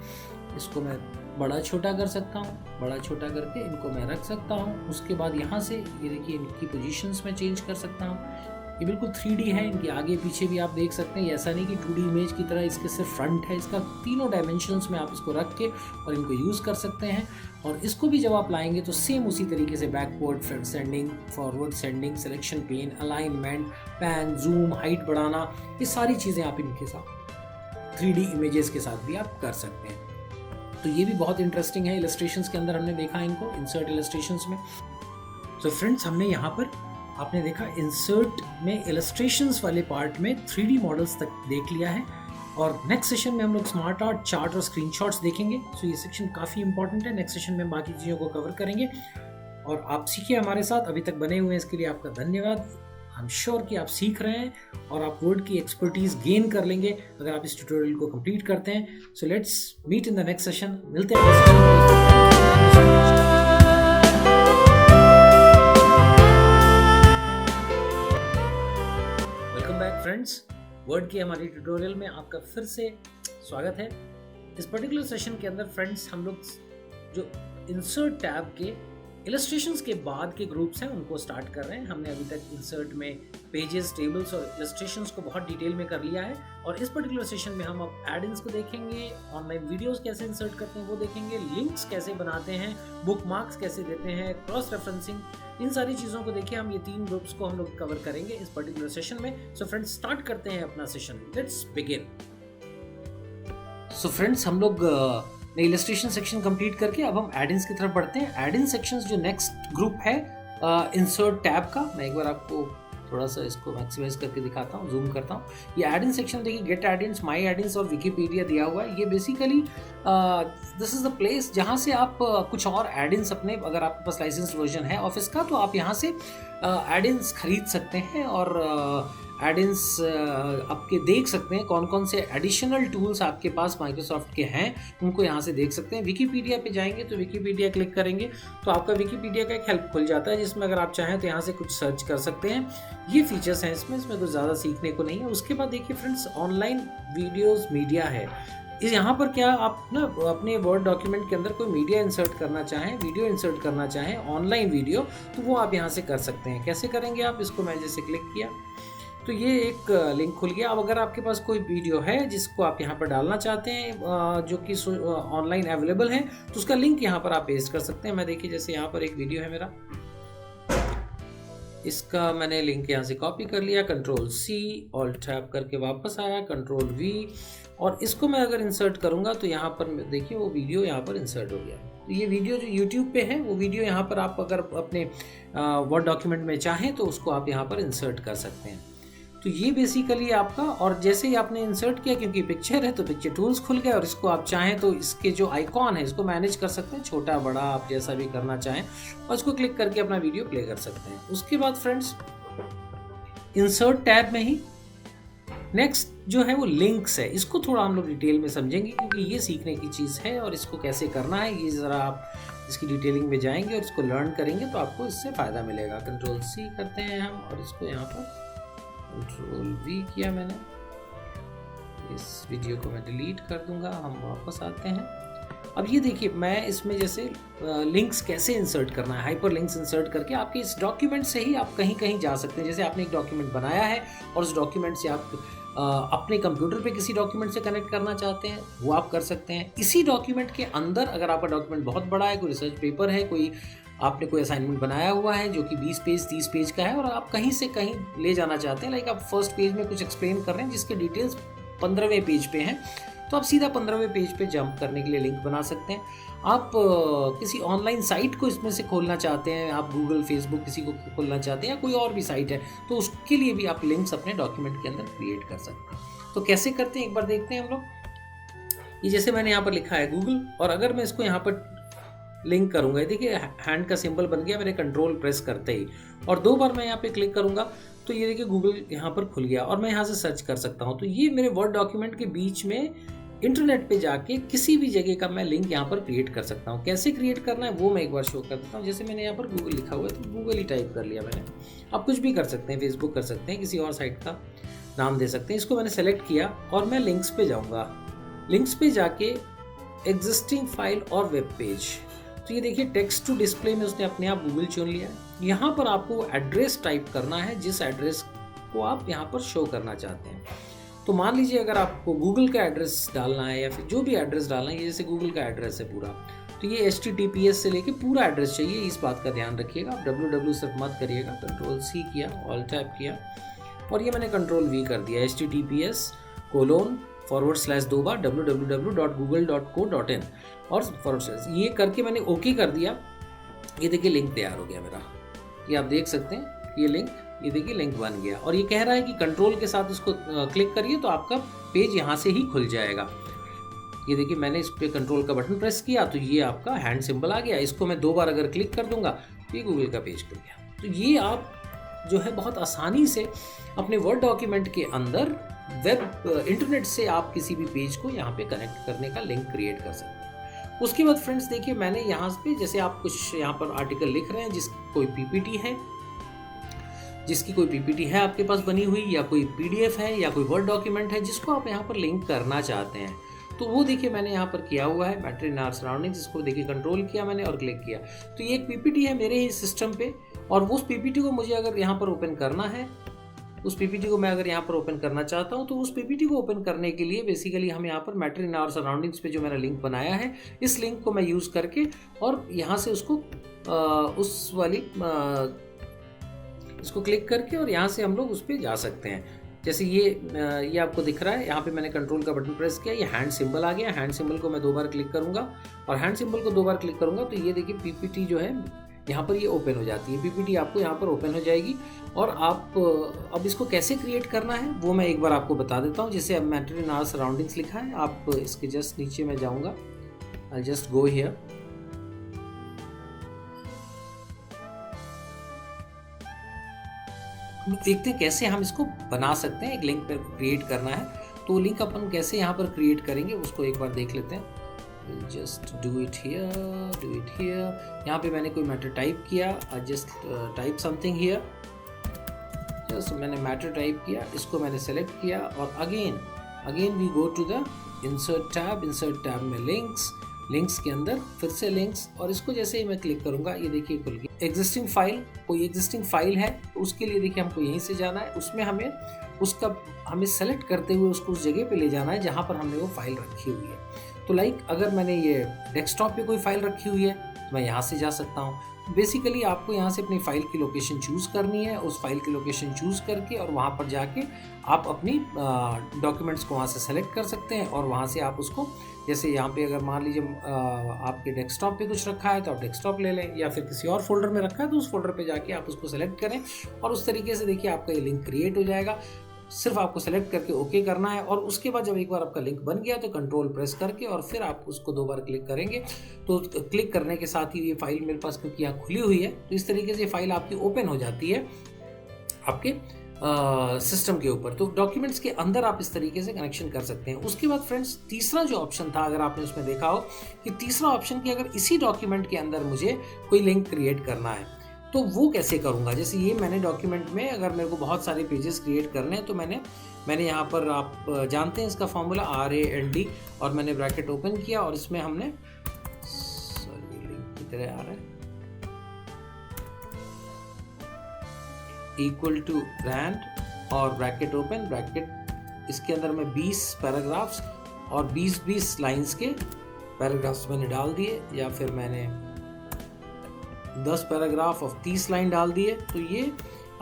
इसको मैं बड़ा छोटा कर सकता हूँ, बड़ा छोटा करके इनको मैं रख सकता हूँ। उसके बाद यहाँ से ये देखिए इनकी पोजीशंस में चेंज कर सकता हूँ। ये बिल्कुल 3D है, इनके आगे पीछे भी आप देख सकते हैं। ऐसा नहीं कि 2D इमेज की तरह इसके सिर्फ फ्रंट है, इसका तीनों डायमेंशंस में आप इसको रख के और इनको यूज़ कर सकते हैं। और इसको भी जब आप लाएंगे तो सेम उसी तरीके से backward sending, forward sending, selection pen, alignment, pan, zoom, height बढ़ाना, ये सारी चीज़ें आप इनके साथ 3D इमेजेस के साथ भी आप कर सकते हैं। तो ये भी बहुत इंटरेस्टिंग है। इलस्ट्रेशंस के अंदर हमने देखा इनको, इंसर्ट इलस्ट्रेशंस में। तो फ्रेंड्स हमने यहाँ पर आपने देखा इंसर्ट में इलस्ट्रेशंस वाले पार्ट में 3D मॉडल्स तक देख लिया है, और नेक्स्ट सेशन में हम लोग स्मार्ट आर्ट, चार्ट और स्क्रीनशॉट्स देखेंगे। सो ये सेक्शन काफ़ी इंपॉर्टेंट है। नेक्स्ट सेशन में हम बाकी चीज़ों को कवर करेंगे और आप सीखिए हमारे साथ। अभी तक बने हुए हैं इसके लिए आपका धन्यवाद। आई एम श्योर कि आप सीख रहे हैं और आप वर्ड की एक्सपर्टीज गेन कर लेंगे अगर आप इस ट्यूटोरियल को कंप्लीट करते हैं। So let's meet in the next session. मिलते हैं नेक्स्ट सेशन में। वेलकम बैक फ्रेंड्स, वर्ड की हमारी ट्यूटोरियल में आपका फिर से स्वागत है। इस पर्टिकुलर सेशन के अंदर फ्रेंड्स हम लोग जो इंसर्ट टैब के इलस्ट्रेशंस के बाद के ग्रुप्स हैं उनको स्टार्ट कर रहे हैं। हमने अभी तक इंसर्ट में पेजेस, टेबल्स और इलस्ट्रेशंस को बहुत डिटेल में कर लिया है, और इस पर्टिकुलर सेशन में हम अब एड-इन्स को देखेंगे, ऑनलाइन वीडियोस कैसे इंसर्ट करते हैं वो देखेंगे, लिंक्स कैसे बनाते हैं, बुकमार्क्स कैसे देते हैं, क्रॉस रेफरेंसिंग, इन सारी चीज़ों को देखिए। हम ये 3 ग्रुप्स को हम लोग कवर करेंगे इस पर्टिकुलर सेशन में। सो फ्रेंड्स स्टार्ट करते हैं अपना session. Let's begin. So friends हम लोग ने इलस्ट्रेशन सेक्शन कंप्लीट करके अब हम एड-इन्स की तरफ बढ़ते हैं। एड-इन सेक्शंस जो नेक्स्ट ग्रुप है इंसर्ट टैब का, मैं एक बार आपको थोड़ा सा इसको मैक्सिमाइज करके दिखाता हूँ, जूम करता हूँ। ये एड-इन सेक्शन देखिए, गेट एड-इन्स, माई एड-इन्स और विकीपीडिया दिया हुआ है। ये basically this is the place जहाँ से आप कुछ और एड-इन्स अपने, अगर आपके पास लाइसेंस वर्जन है ऑफिस का तो आप यहाँ से एड-इन्स खरीद सकते हैं और एड-इन्स आपके देख सकते हैं कौन कौन से एडिशनल टूल्स आपके पास माइक्रोसॉफ्ट के हैं, उनको यहाँ से देख सकते हैं। विकीपीडिया पे जाएंगे तो विकीपीडिया क्लिक करेंगे तो आपका विकीपीडिया का एक हेल्प खुल जाता है, जिसमें अगर आप चाहें तो यहाँ से कुछ सर्च कर सकते हैं। ये फीचर्स हैं इसमें कुछ ज़्यादा सीखने को नहीं है। उसके बाद देखिए फ्रेंड्स, ऑनलाइन वीडियोज़ मीडिया है। इस यहाँ पर क्या आप ना अपने वर्ड डॉक्यूमेंट के अंदर कोई मीडिया इंसर्ट करना चाहें, वीडियो इंसर्ट करना चाहें, ऑनलाइन वीडियो, तो वो आप यहाँ से कर सकते हैं। कैसे करेंगे आप, इसको मैं जैसे क्लिक किया तो ये एक लिंक खुल गया। अब अगर आपके पास कोई वीडियो है जिसको आप यहाँ पर डालना चाहते हैं जो कि ऑनलाइन अवेलेबल है, तो उसका लिंक यहाँ पर आप पेस्ट कर सकते हैं। मैं देखिए जैसे यहाँ पर एक वीडियो है मेरा, इसका मैंने लिंक यहाँ से कॉपी कर लिया, Ctrl+C, Alt+Tab करके वापस आया, Ctrl+V, और इसको मैं अगर इंसर्ट करूँगा तो यहाँ पर देखिए वो वीडियो यहाँ पर इंसर्ट हो गया। तो ये वीडियो जो YouTube पे है वो वीडियो यहाँ पर आप अगर अपने वर्ड डॉक्यूमेंट में चाहें तो उसको आप यहाँ पर इंसर्ट कर सकते हैं। तो ये बेसिकली आपका, और जैसे ही आपने इंसर्ट किया, क्योंकि पिक्चर है तो पिक्चर टूल्स खुल गए, और इसको आप चाहें तो इसके जो आइकॉन है इसको मैनेज कर सकते हैं, छोटा बड़ा आप जैसा भी करना चाहें, और इसको क्लिक करके अपना वीडियो प्ले कर सकते हैं। उसके बाद फ्रेंड्स इंसर्ट टैब में ही नेक्स्ट जो है वो लिंक्स है। इसको थोड़ा हम लोग डिटेल में समझेंगे क्योंकि ये सीखने की चीज़ है, और इसको कैसे करना है ये ज़रा आप इसकी डिटेलिंग में जाएंगे और इसको लर्न करेंगे तो आपको इससे फ़ायदा मिलेगा। Ctrl+C करते हैं हम, और इसको यहाँ पर Ctrl+V किया मैंने। इस वीडियो को मैं डिलीट कर दूंगा। हम वापस आते हैं। अब ये देखिए, मैं इसमें जैसे लिंक्स कैसे इंसर्ट करना है, हाइपर लिंक्स इंसर्ट करके आपके इस डॉक्यूमेंट से ही आप कहीं कहीं जा सकते हैं। जैसे आपने एक डॉक्यूमेंट बनाया है और उस डॉक्यूमेंट से आप अपने कंप्यूटर पे किसी डॉक्यूमेंट से कनेक्ट करना चाहते हैं, वो आप कर सकते हैं। इसी डॉक्यूमेंट के अंदर अगर आपका डॉक्यूमेंट बहुत बड़ा है, कोई रिसर्च पेपर है, कोई आपने कोई असाइनमेंट बनाया हुआ है जो कि 20 पेज 30 पेज का है, और आप कहीं से कहीं ले जाना चाहते हैं, लाइक आप फर्स्ट पेज में कुछ एक्सप्लेन कर रहे हैं जिसके डिटेल्स 15वें पेज पे हैं, तो आप सीधा 15वें पेज पे जंप करने के लिए लिंक बना सकते हैं। आप किसी ऑनलाइन साइट को इसमें से खोलना चाहते हैं, आप गूगल, फेसबुक किसी को खोलना चाहते हैं, या कोई और भी साइट है, तो उसके लिए भी आप लिंक्स अपने डॉक्यूमेंट के अंदर क्रिएट कर सकते हैं। तो कैसे करते हैं एक बार देखते हैं हम लोग। ये जैसे मैंने यहाँ पर लिखा है गूगल, और अगर मैं इसको यहाँ पर लिंक करूँगा, देखिए हैंड का सिंबल बन गया मेरे कंट्रोल प्रेस करते ही, और 2 बार मैं यहाँ पे क्लिक करूँगा तो ये देखिए गूगल यहाँ पर खुल गया, और मैं यहाँ से सर्च कर सकता हूँ। तो ये मेरे वर्ड डॉक्यूमेंट के बीच में इंटरनेट पे जाके किसी भी जगह का मैं लिंक यहाँ पर क्रिएट कर सकता हूँ। कैसे क्रिएट करना है वो मैं एक बार शो कर देता हूँ। जैसे मैंने यहाँ पर गूगल लिखा हुआ है तो गूगल ही टाइप कर लिया मैंने। आप कुछ भी कर सकते हैं, फेसबुक कर सकते हैं, किसी और साइट का नाम दे सकते हैं। इसको मैंने सेलेक्ट किया और मैं लिंक्स पे जाऊँगा। लिंक्स पे जाके एग्जिस्टिंग फाइल और वेब पेज, तो ये देखिए टेक्स्ट टू डिस्प्ले में उसने अपने आप गूगल चुन लिया है। यहाँ पर आपको एड्रेस टाइप करना है जिस एड्रेस को आप यहाँ पर शो करना चाहते हैं। तो मान लीजिए अगर आपको गूगल का एड्रेस डालना है या फिर जो भी एड्रेस डालना है, ये जैसे गूगल का एड्रेस है पूरा, तो ये HTTPS से लेके पूरा एड्रेस चाहिए, इस बात का ध्यान रखिएगा। आप www सिर्फ मत करिएगा। Ctrl+C किया, Alt+Tab किया, और ये मैंने Ctrl+V कर दिया, https://2 www.google.co.in और ये करके मैंने ओके कर दिया। ये देखिए लिंक तैयार हो गया मेरा। ये आप देख सकते हैं ये लिंक, ये देखिए लिंक बन गया और ये कह रहा है कि कंट्रोल के साथ इसको क्लिक करिए तो आपका पेज यहाँ से ही खुल जाएगा। ये देखिए मैंने इस पे कंट्रोल का बटन प्रेस किया तो ये आपका हैंड सिंबल आ गया। इसको मैं 2 बार अगर क्लिक कर दूंगा तो ये गूगल का पेज खुल गया। तो ये आप जो है बहुत आसानी से अपने वर्ड डॉक्यूमेंट के अंदर वेब इंटरनेट से आप किसी भी पेज को यहाँ पे कनेक्ट करने का लिंक क्रिएट कर सकते हैं। उसके बाद फ्रेंड्स देखिए मैंने यहाँ पे जैसे आप कुछ यहाँ पर आर्टिकल लिख रहे हैं जिसकी कोई पीपीटी है आपके पास बनी हुई, या कोई पीडीएफ है, या कोई वर्ड डॉक्यूमेंट है जिसको आप यहाँ पर लिंक करना चाहते हैं, तो वो देखिए मैंने यहाँ पर किया हुआ है मैटर इन आवर सराउंडिंग्स। इसको देखिए कंट्रोल किया मैंने और क्लिक किया तो ये एक पीपीटी है मेरे ही सिस्टम पे, और उस पीपीटी को मुझे अगर यहाँ पर ओपन करना है, उस पीपीटी को मैं अगर यहाँ पर ओपन करना चाहता हूँ, तो उस पीपीटी को ओपन करने के लिए बेसिकली हम यहाँ पर मैटर इन आवर सराउंडिंग्स पे जो मैंने लिंक बनाया है, इस लिंक को मैं यूज़ करके और यहाँ से उसको उस वाली इसको क्लिक करके और यहाँ से हम लोग उस पर जा सकते हैं। जैसे ये आपको दिख रहा है, यहाँ पे मैंने कंट्रोल का बटन प्रेस किया, ये हैंड सिंबल आ गया। हैंड सिंबल को मैं 2 बार क्लिक करूँगा और हैंड सिंबल को 2 बार क्लिक करूँगा तो ये देखिए पीपीटी जो है यहाँ पर ये ओपन हो जाती है। पीपीटी आपको यहाँ पर ओपन हो जाएगी और आप अब इसको कैसे क्रिएट करना है वो मैं एक बार आपको बता देता हूँ। जैसे अब मैटर इन आवर सराउंडिंग्स लिखा है, आप इसके जस्ट नीचे मैं जाऊँगा, आई जस्ट गो हियर। देखते हैं कैसे हम इसको बना सकते हैं। एक लिंक पर क्रिएट करना है तो लिंक अपन कैसे यहाँ पर क्रिएट करेंगे उसको एक बार देख लेते हैं। Just do it here. यहाँ पे मैंने कोई मैटर टाइप किया, I just type something here. Just मैंने मैटर टाइप किया, इसको मैंने सेलेक्ट किया और again we go to the insert tab में लिंक्स के अंदर फिर से लिंक्स, और इसको जैसे ही मैं क्लिक करूंगा ये देखिए खुल गई एग्जिस्टिंग फाइल। कोई एग्जिस्टिंग फाइल है तो उसके लिए देखिए हमको यहीं से जाना है, उसमें हमें सेलेक्ट करते हुए उसको उस जगह पे ले जाना है जहाँ पर हमने वो फाइल रखी हुई है। तो अगर मैंने ये डेस्कटॉप पे कोई फाइल रखी हुई है तो मैं यहाँ से जा सकता हूँ। बेसिकली आपको यहाँ से अपनी फाइल की लोकेशन चूज़ करनी है, उस फाइल की लोकेशन चूज़ करके और वहाँ पर जाके आप अपनी डॉक्यूमेंट्स को वहाँ से सेलेक्ट कर सकते हैं और वहाँ से आप उसको, जैसे यहाँ पे अगर मान लीजिए आपके डेस्कटॉप पे कुछ रखा है तो आप डेस्कटॉप ले लें, या फिर किसी और फोल्डर में रखा है तो उस फोल्डर पे जाके आप उसको सेलेक्ट करें और उस तरीके से देखिए आपका ये लिंक क्रिएट हो जाएगा। सिर्फ आपको सेलेक्ट करके ओके करना है और उसके बाद जब एक बार आपका लिंक बन गया तो कंट्रोल प्रेस करके और फिर आप उसको 2 बार क्लिक करेंगे तो क्लिक करने के साथ ही ये फाइल मेरे पास क्योंकि यहाँ खुली हुई है तो इस तरीके से फाइल आपकी ओपन हो जाती है आपके सिस्टम के ऊपर। तो डॉक्यूमेंट्स के अंदर आप इस तरीके से कनेक्शन कर सकते हैं। उसके बाद फ्रेंड्स तीसरा जो ऑप्शन था, अगर आपने उसमें देखा हो कि तीसरा ऑप्शन कि अगर इसी डॉक्यूमेंट के अंदर मुझे कोई लिंक क्रिएट करना है तो वो कैसे करूँगा। जैसे ये मैंने डॉक्यूमेंट में अगर मेरे को बहुत सारे पेजेस क्रिएट करने हैं तो मैंने यहाँ पर, आप जानते हैं इसका फॉर्मूला RAND, और मैंने ब्रैकेट ओपन किया और इसमें हमने लिंक की तरह आ रहा है इक्वल टू रैंड और ब्रैकेट ओपन, ब्रैकेट इसके अंदर मैं 20 पैराग्राफ्स और 20 लाइंस के पैराग्राफ्स मैंने डाल दिए, या फिर मैंने 10 पैराग्राफ और 30 लाइन डाल दिए तो ये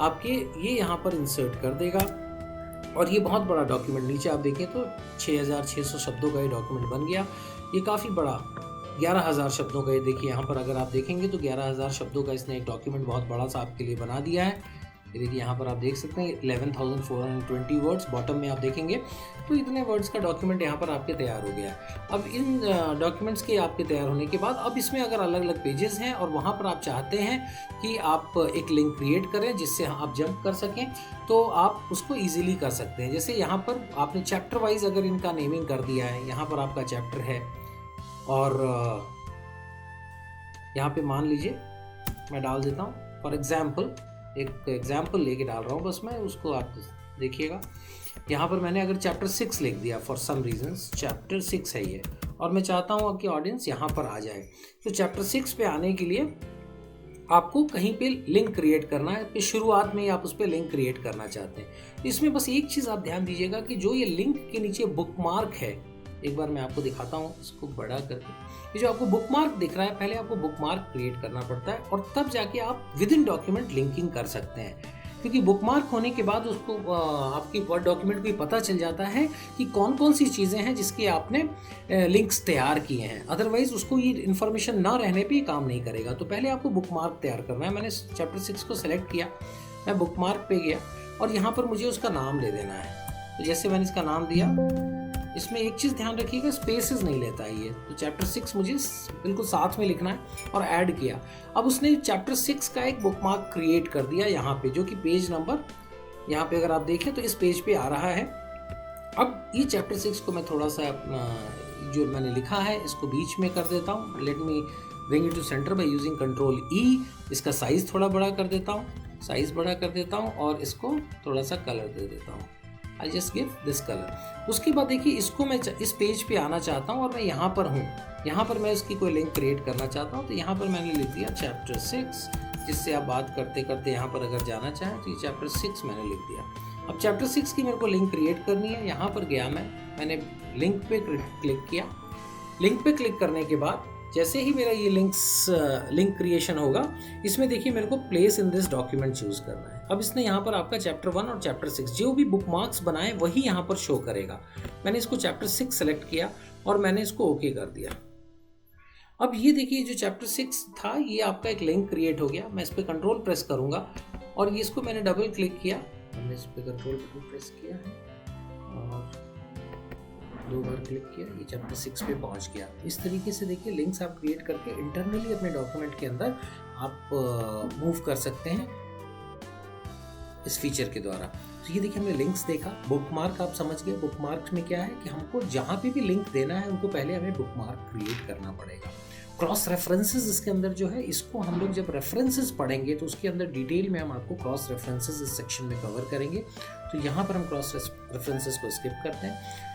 आपके ये यहाँ पर इंसर्ट कर देगा और ये बहुत बड़ा डॉक्यूमेंट, नीचे आप देखें तो 6600 शब्दों का ये डॉक्यूमेंट बन गया। ये काफ़ी बड़ा 11,000 शब्दों का, ये देखिए यहाँ पर अगर आप देखेंगे तो 11,000 शब्दों का इसने एक डॉक्यूमेंट बहुत बड़ा सा आपके लिए बना दिया है। ये देखिए यहाँ पर आप देख सकते हैं 11,420 वर्ड्स, बॉटम में आप देखेंगे तो इतने वर्ड्स का डॉक्यूमेंट यहाँ पर आपके तैयार हो गया है। अब इन डॉक्यूमेंट्स के आपके तैयार होने के बाद अब इसमें अगर अलग अलग पेजेस हैं और वहाँ पर आप चाहते हैं कि आप एक लिंक क्रिएट करें जिससे आप जंप कर सकें तो आप उसको ईजिली कर सकते हैं। जैसे यहाँ पर आपने चैप्टर वाइज अगर इनका नेमिंग कर दिया है, यहाँ पर आपका चैप्टर है और यहाँ पे मान लीजिए मैं डाल देता हूँ फॉर एग्जाम्पल, एक एग्जाम्पल लेके डाल रहा हूँ बस मैं, उसको आप देखिएगा। यहाँ पर मैंने अगर चैप्टर 6 लिख दिया फॉर सम रीजंस, चैप्टर 6 है ये और मैं चाहता हूँ कि ऑडियंस यहाँ पर आ जाए, तो चैप्टर 6 पे आने के लिए आपको कहीं पे लिंक क्रिएट करना है। तो शुरुआत में ही आप उस पर लिंक क्रिएट करना चाहते हैं। इसमें बस एक चीज़ आप ध्यान दीजिएगा कि जो ये लिंक के नीचे बुकमार्क है, एक बार मैं आपको दिखाता हूँ इसको बड़ा करके, ये जो आपको बुकमार्क दिख रहा है, पहले आपको बुकमार्क क्रिएट करना पड़ता है और तब जाके आप विद इन डॉक्यूमेंट लिंकिंग कर सकते हैं। क्योंकि बुकमार्क होने के बाद उसको आपकी वर्ड डॉक्यूमेंट को ही पता चल जाता है कि कौन कौन सी चीज़ें हैं जिसके आपने लिंक्स तैयार किए हैं, अदरवाइज उसको ये इन्फॉर्मेशन ना रहने पे काम नहीं करेगा। तो पहले आपको बुकमार्क तैयार करना है। मैंने चैप्टर 6 को सेलेक्ट किया, मैं बुकमार्क पे गया और यहाँ पर मुझे उसका नाम दे देना है। तो जैसे मैंने इसका नाम दिया, इसमें एक चीज़ ध्यान रखिएगा, स्पेसेस नहीं लेता है ये। तो चैप्टर 6 मुझे बिल्कुल साथ में लिखना है और ऐड किया। अब उसने चैप्टर 6 का एक बुकमार्क क्रिएट कर दिया यहाँ पे, जो कि पेज नंबर यहाँ पे अगर आप देखें तो इस पेज पे आ रहा है। अब ये चैप्टर 6 को मैं थोड़ा सा जो मैंने लिखा है इसको बीच में कर देता हूँ। Let me bring it to centre by using control E. इसका साइज़ थोड़ा बड़ा कर देता हूँ, और इसको थोड़ा सा कलर दे देता हूँ। I just give this colour. उसके बाद देखिए इसको मैं इस पेज पे आना चाहता हूँ और मैं यहाँ पर हूँ, यहाँ पर मैं इसकी कोई लिंक क्रिएट करना चाहता हूँ। तो यहाँ पर मैंने लिख दिया चैप्टर 6, जिससे आप बात करते करते यहाँ पर अगर जाना चाहें तो ये चैप्टर 6 मैंने लिख दिया। अब चैप्टर 6 की मेरे को लिंक क्रिएट करनी है। यहाँ पर गया मैंने लिंक पे क्लिक किया। लिंक पे क्लिक करने के बाद जैसे ही मेरा ये लिंक क्रिएशन होगा, इसमें देखिए मेरे को place in this document choose करना है। अब इसने यहाँ पर आपका चैप्टर 1 और चैप्टर 6 जो भी बुक मार्क्स बनाए वही यहाँ पर शो करेगा। मैंने इसको चैप्टर 6 सेलेक्ट किया और मैंने इसको ओके कर दिया। अब ये देखिए जो चैप्टर 6 था ये आपका एक लिंक क्रिएट हो गया। मैं इस पर कंट्रोल प्रेस करूंगा और ये इसको मैंने डबल क्लिक किया। मैंने इस पर कंट्रोल बटन प्रेस किया है और 2 बार क्लिक किया, ये चैप्टर 6 पे पहुंच गया। इस तरीके से देखिए लिंक्स आप क्रिएट करके इंटरनली अपने डॉक्यूमेंट के अंदर आप मूव कर सकते हैं इस फीचर के द्वारा। तो ये देखिए हमने लिंक्स देखा। बुकमार्क आप समझ गए। बुकमार्क में क्या है कि हमको जहाँ पे भी लिंक देना है उनको पहले हमें बुकमार्क क्रिएट करना पड़ेगा। क्रॉस रेफरेंसेस इसके अंदर जो है, इसको हम लोग जब रेफरेंसेस पढ़ेंगे तो उसके अंदर डिटेल में हम आपको क्रॉस रेफरेंसेस इस सेक्शन में कवर करेंगे। तो यहाँ पर हम क्रॉस रेफरेंसेस को स्किप करते हैं।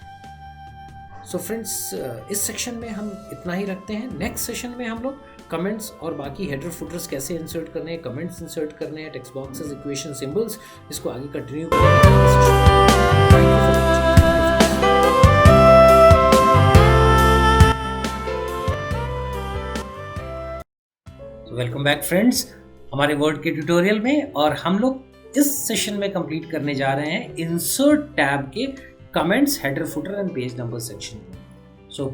सो फ्रेंड्स, इस सेक्शन में हम इतना ही रखते हैं। नेक्स्ट सेशन में हम लोग कमेंट्स और बाकी हेडर फुटर्स कैसे इंसर्ट करने हैं, कमेंट्स इंसर्ट करने हैं, टेक्स्ट बॉक्सेस, इक्वेशन, सिंबल्स, इसको आगे कंटिन्यू करेंगे। वेलकम बैक फ्रेंड्स हमारे वर्ड के ट्यूटोरियल में, और हम लोग इस सेशन में कंप्लीट करने जा रहे हैं इंसर्ट टैब के comments, header footer and page number section. So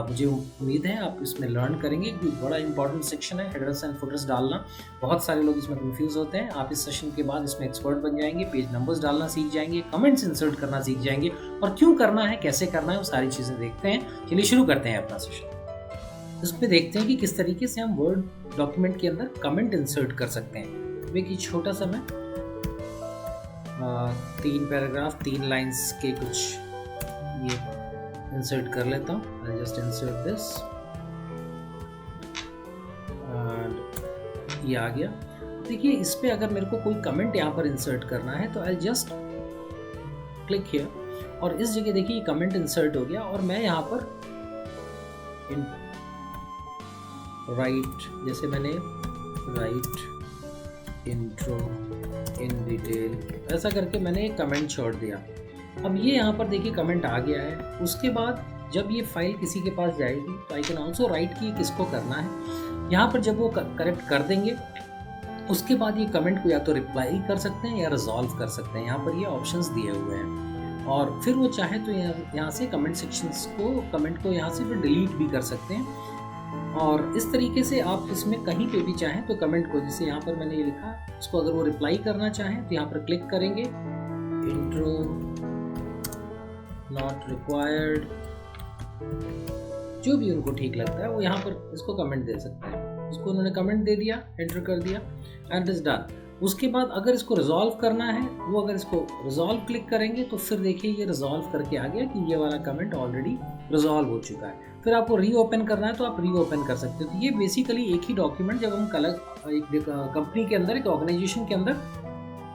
मुझे उम्मीद है आप इसमें लर्न करेंगे क्योंकि बड़ा इंपॉर्टेंट सेक्शन है हेडर्स एंड फुटर्स डालना। बहुत सारे लोग इसमें कंफ्यूज होते हैं। आप इस सेशन के बाद इसमें एक्सपर्ट बन जाएंगे, पेज नंबर्स डालना सीख जाएंगे, कमेंट्स इंसर्ट करना सीख जाएंगे, और क्यों करना है, कैसे करना है, वो सारी चीज़ें देखते हैं। चलिए शुरू करते हैं अपना सेशन। इसमें देखते हैं कि किस तरीके से हम वर्ड डॉक्यूमेंट के अंदर कमेंट इंसर्ट कर सकते हैं। देखिए छोटा सा मैं 3 पैराग्राफ 3 लाइंस के कुछ ये इंसर्ट कर लेता हूँ। I just insert this and ये आ गया। देखिए इस पे अगर मेरे को कोई कमेंट यहाँ पर इंसर्ट करना है तो आई जस्ट क्लिक हियर और इस जगह देखिए कमेंट इंसर्ट हो गया और मैं यहाँ पर राइट, जैसे मैंने राइट इंट्रो इन डिटेल ऐसा करके मैंने एक कमेंट छोड़ दिया। अब ये यहाँ पर देखिए कमेंट आ गया है। उसके बाद जब ये फाइल किसी के पास जाएगी तो आई कैन ऑल्सो राइट कि किसको करना है। यहाँ पर जब वो करेक्ट कर देंगे उसके बाद ये कमेंट को या तो रिप्लाई कर सकते हैं या रिजॉल्व कर सकते हैं। यहाँ पर ये ऑप्शंस दिए हुए हैं और फिर वो चाहे तो यहाँ से कमेंट सेक्शंस को कमेंट को यहाँ से फिर डिलीट भी कर सकते हैं। और इस तरीके से आप इसमें कहीं पे भी चाहें तो कमेंट को, जैसे यहाँ पर मैंने ये लिखा, इसको अगर वो रिप्लाई करना चाहें तो यहाँ पर क्लिक करेंगे, इंट्रो नॉट रिक्वायर्ड, जो भी उनको ठीक लगता है वो यहाँ पर इसको कमेंट दे सकते हैं। इसको उन्होंने कमेंट दे दिया, एंटर कर दिया एंड इज डन। उसके बाद अगर इसको रिजॉल्व करना है, वो अगर इसको रिजॉल्व क्लिक करेंगे तो फिर देखिए ये रिजॉल्व करके आ गया कि ये वाला कमेंट ऑलरेडी रिजॉल्व हो चुका है। फिर आपको रीओपन करना है तो आप रीओपन कर सकते हो। तो ये बेसिकली एक ही डॉक्यूमेंट जब हम एक कंपनी के अंदर, एक ऑर्गेनाइजेशन के अंदर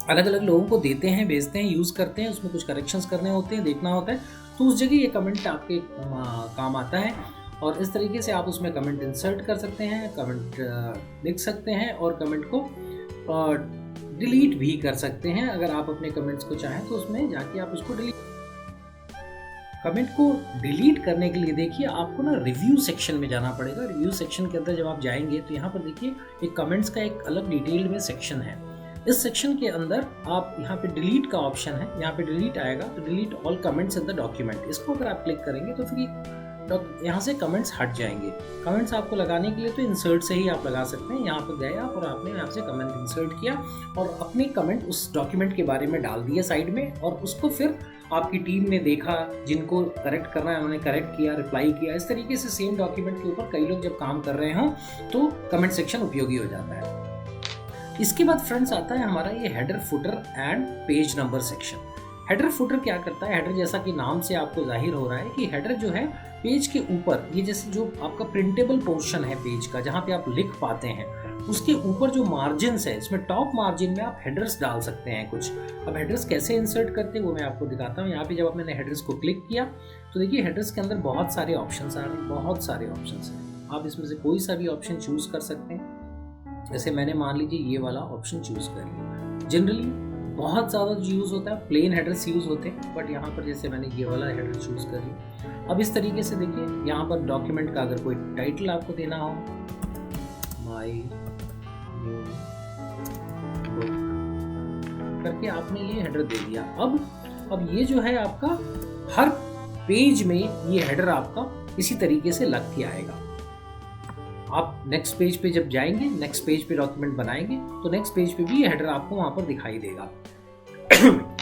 अलग अलग लोगों को देते हैं, भेजते हैं, यूज़ करते हैं, उसमें कुछ करेक्शंस करने होते हैं, देखना होता है, तो उस जगह ये कमेंट आपके काम आता है। और इस तरीके से आप उसमें कमेंट इंसर्ट कर सकते हैं, कमेंट लिख सकते हैं और कमेंट को डिलीट भी कर सकते हैं। अगर आप अपने कमेंट्स को चाहें तो उसमें जाके आप उसको डिलीट। कमेंट को डिलीट करने के लिए देखिए आपको ना रिव्यू सेक्शन में जाना पड़ेगा। रिव्यू सेक्शन के अंदर जब आप जाएंगे तो यहाँ पर देखिए एक कमेंट्स का एक अलग डिटेल में सेक्शन है। इस सेक्शन के अंदर आप यहाँ पे डिलीट का ऑप्शन है, यहाँ पे डिलीट आएगा तो delete all comments in the document, इसको अगर आप क्लिक करेंगे तो फिर तो यहाँ से कमेंट्स हट जाएंगे। कमेंट्स आपको लगाने के लिए तो इंसर्ट से ही आप लगा सकते हैं। यहाँ पर गए आप और आपने यहाँ से कमेंट इंसर्ट किया और अपने कमेंट उस डॉक्यूमेंट के बारे में डाल दिया साइड में, और उसको फिर आपकी टीम ने देखा, जिनको करेक्ट करना है उन्होंने करेक्ट किया, रिप्लाई किया। इस तरीके से सेम डॉक्यूमेंट के ऊपर कई लोग जब काम कर रहे हों तो कमेंट सेक्शन उपयोगी हो जाता है। इसके बाद फ्रेंड्स आता है हमारा ये header, footer and page number section. Header footer क्या करता है? हेडर जैसा कि नाम से आपको जाहिर हो रहा है कि हेडर जो है पेज के ऊपर, ये जैसे जो आपका प्रिंटेबल पोर्शन है पेज का जहाँ पे आप लिख पाते हैं, उसके ऊपर जो मार्जिन्स है, इसमें टॉप मार्जिन में आप हेडर्स डाल सकते हैं कुछ। अब हेडर्स कैसे इंसर्ट करते हैं वो मैं आपको दिखाता हूँ। यहाँ पे जब मैंने हेडर्स को क्लिक किया तो देखिए हेडर्स के अंदर बहुत सारे ऑप्शंस आ रहे हैं, बहुत सारे ऑप्शंस हैं। आप इसमें से कोई सा भी ऑप्शन चूज कर सकते हैं। जैसे मैंने मान लीजिए ये वाला ऑप्शन चूज कर लिया। जनरली बहुत ज़्यादा यूज़ होता है, प्लेन हेडर्स यूज़ होते हैं, बट यहाँ पर जैसे मैंने ये वाला हेडर चूज़ कर लिया। अब इस तरीके से देखिए यहाँ पर डॉक्यूमेंट का अगर कोई टाइटल आपको देना हो, माय न्यू बुक करके आपने ये हेडर दे दिया। अब ये जो है आपका हर पेज में ये हेडर आपका इसी तरीके से लग के आएगा। आप नेक्स्ट पेज पे जब जाएंगे, नेक्स्ट पेज पे डॉक्यूमेंट बनाएंगे तो नेक्स्ट पेज पे भी ये हेडर आपको वहां पर दिखाई देगा।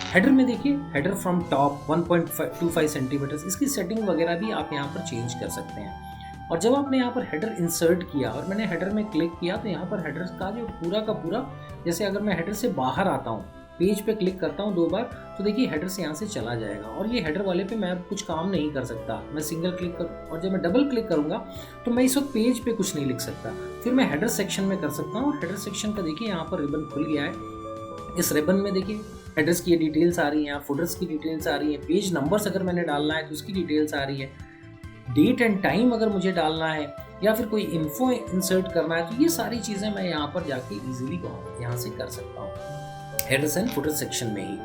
हेडर में देखिए हेडर फ्रॉम टॉप 1.25 सेंटीमीटर, इसकी सेटिंग वगैरह भी आप यहाँ पर चेंज कर सकते हैं। और जब आपने यहाँ पर हेडर इंसर्ट किया और मैंने हेडर में क्लिक किया तो यहाँ पर हेडर का जो पूरा का पूरा, जैसे अगर मैं हेडर से बाहर आता हूँ, पेज पे क्लिक करता हूँ 2 बार तो देखिए हेडर से यहाँ से चला जाएगा। और ये हेडर वाले पे मैं कुछ काम नहीं कर सकता, मैं सिंगल क्लिक कर, और जब मैं डबल क्लिक करूँगा तो मैं इस वक्त पेज पे कुछ नहीं लिख सकता। फिर मैं हेडर सेक्शन में कर सकता हूँ। हेडर सेक्शन का देखिए यहाँ पर रिबन खुल गया है। इस रिबन में देखिए हेडर्स की डिटेल्स आ रही हैं, फुटर्स की डिटेल्स आ रही है, पेज नंबर्स अगर मैंने डालना है तो उसकी डिटेल्स आ रही है, डेट एंड टाइम अगर मुझे डालना है या फिर कोई इन्फो इंसर्ट करना है तो ये सारी चीज़ें मैं यहाँ पर जाके इजीली यहाँ से कर सकता हूँ हेडर्स एंड फुटर सेक्शन में ही।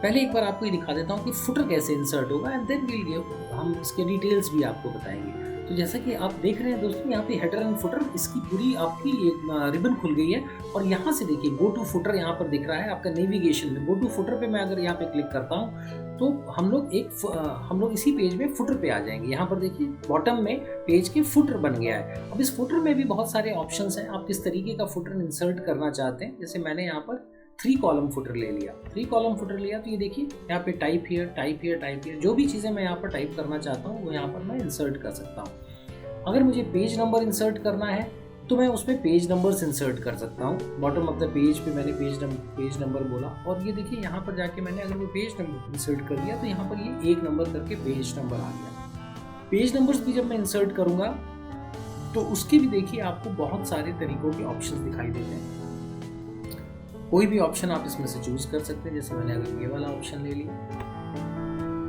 पहले एक बार आपको ये दिखा देता हूँ कि फुटर कैसे इंसर्ट होगा एंड देन विल गिव, हम इसके डिटेल्स भी आपको बताएंगे। तो जैसा कि आप देख रहे हैं दोस्तों, यहाँ पे हेडर एंड फुटर इसकी पूरी आपकी एक रिबन खुल गई है। और यहाँ से देखिए गो टू फुटर यहाँ पर दिख रहा है आपका नेविगेशन में। गो टू फुटर पे मैं अगर यहाँ पे क्लिक करता हूँ तो हम लोग इसी पेज में फुटर पे आ जाएंगे। यहाँ पर देखिए बॉटम में पेज के फुटर बन गया है। अब इस फुटर में भी बहुत सारे ऑप्शंस हैं, आप किस तरीके का फुटर इंसर्ट करना चाहते हैं। जैसे मैंने यहाँ पर 3 कॉलम फुटर ले लिया, 3 कॉलम फुटर लिया तो ये देखिए यहाँ पे type here, type here, type here, जो भी चीज़ें मैं यहाँ पर टाइप करना चाहता हूँ वो यहाँ पर मैं इंसर्ट कर सकता हूँ। अगर मुझे पेज नंबर इंसर्ट करना है तो मैं उसमें पेज नंबर्स इंसर्ट कर सकता हूँ। बॉटम ऑफ द पेज पे मैंने पेज नंबर बोला और ये देखिए यहाँ पर जाके मैंने अगर वो पेज नंबर इंसर्ट कर दिया तो यहाँ पर ये 1 नंबर करके पेज नंबर आ गया। पेज नंबर्स भी जब मैं इंसर्ट करूँगा तो उसके भी देखिए आपको बहुत सारे तरीकों के ऑप्शन दिखाई देते हैं। कोई भी ऑप्शन आप इसमें से चूज कर सकते हैं। जैसे मैंने अगर ये वाला ऑप्शन ले लिया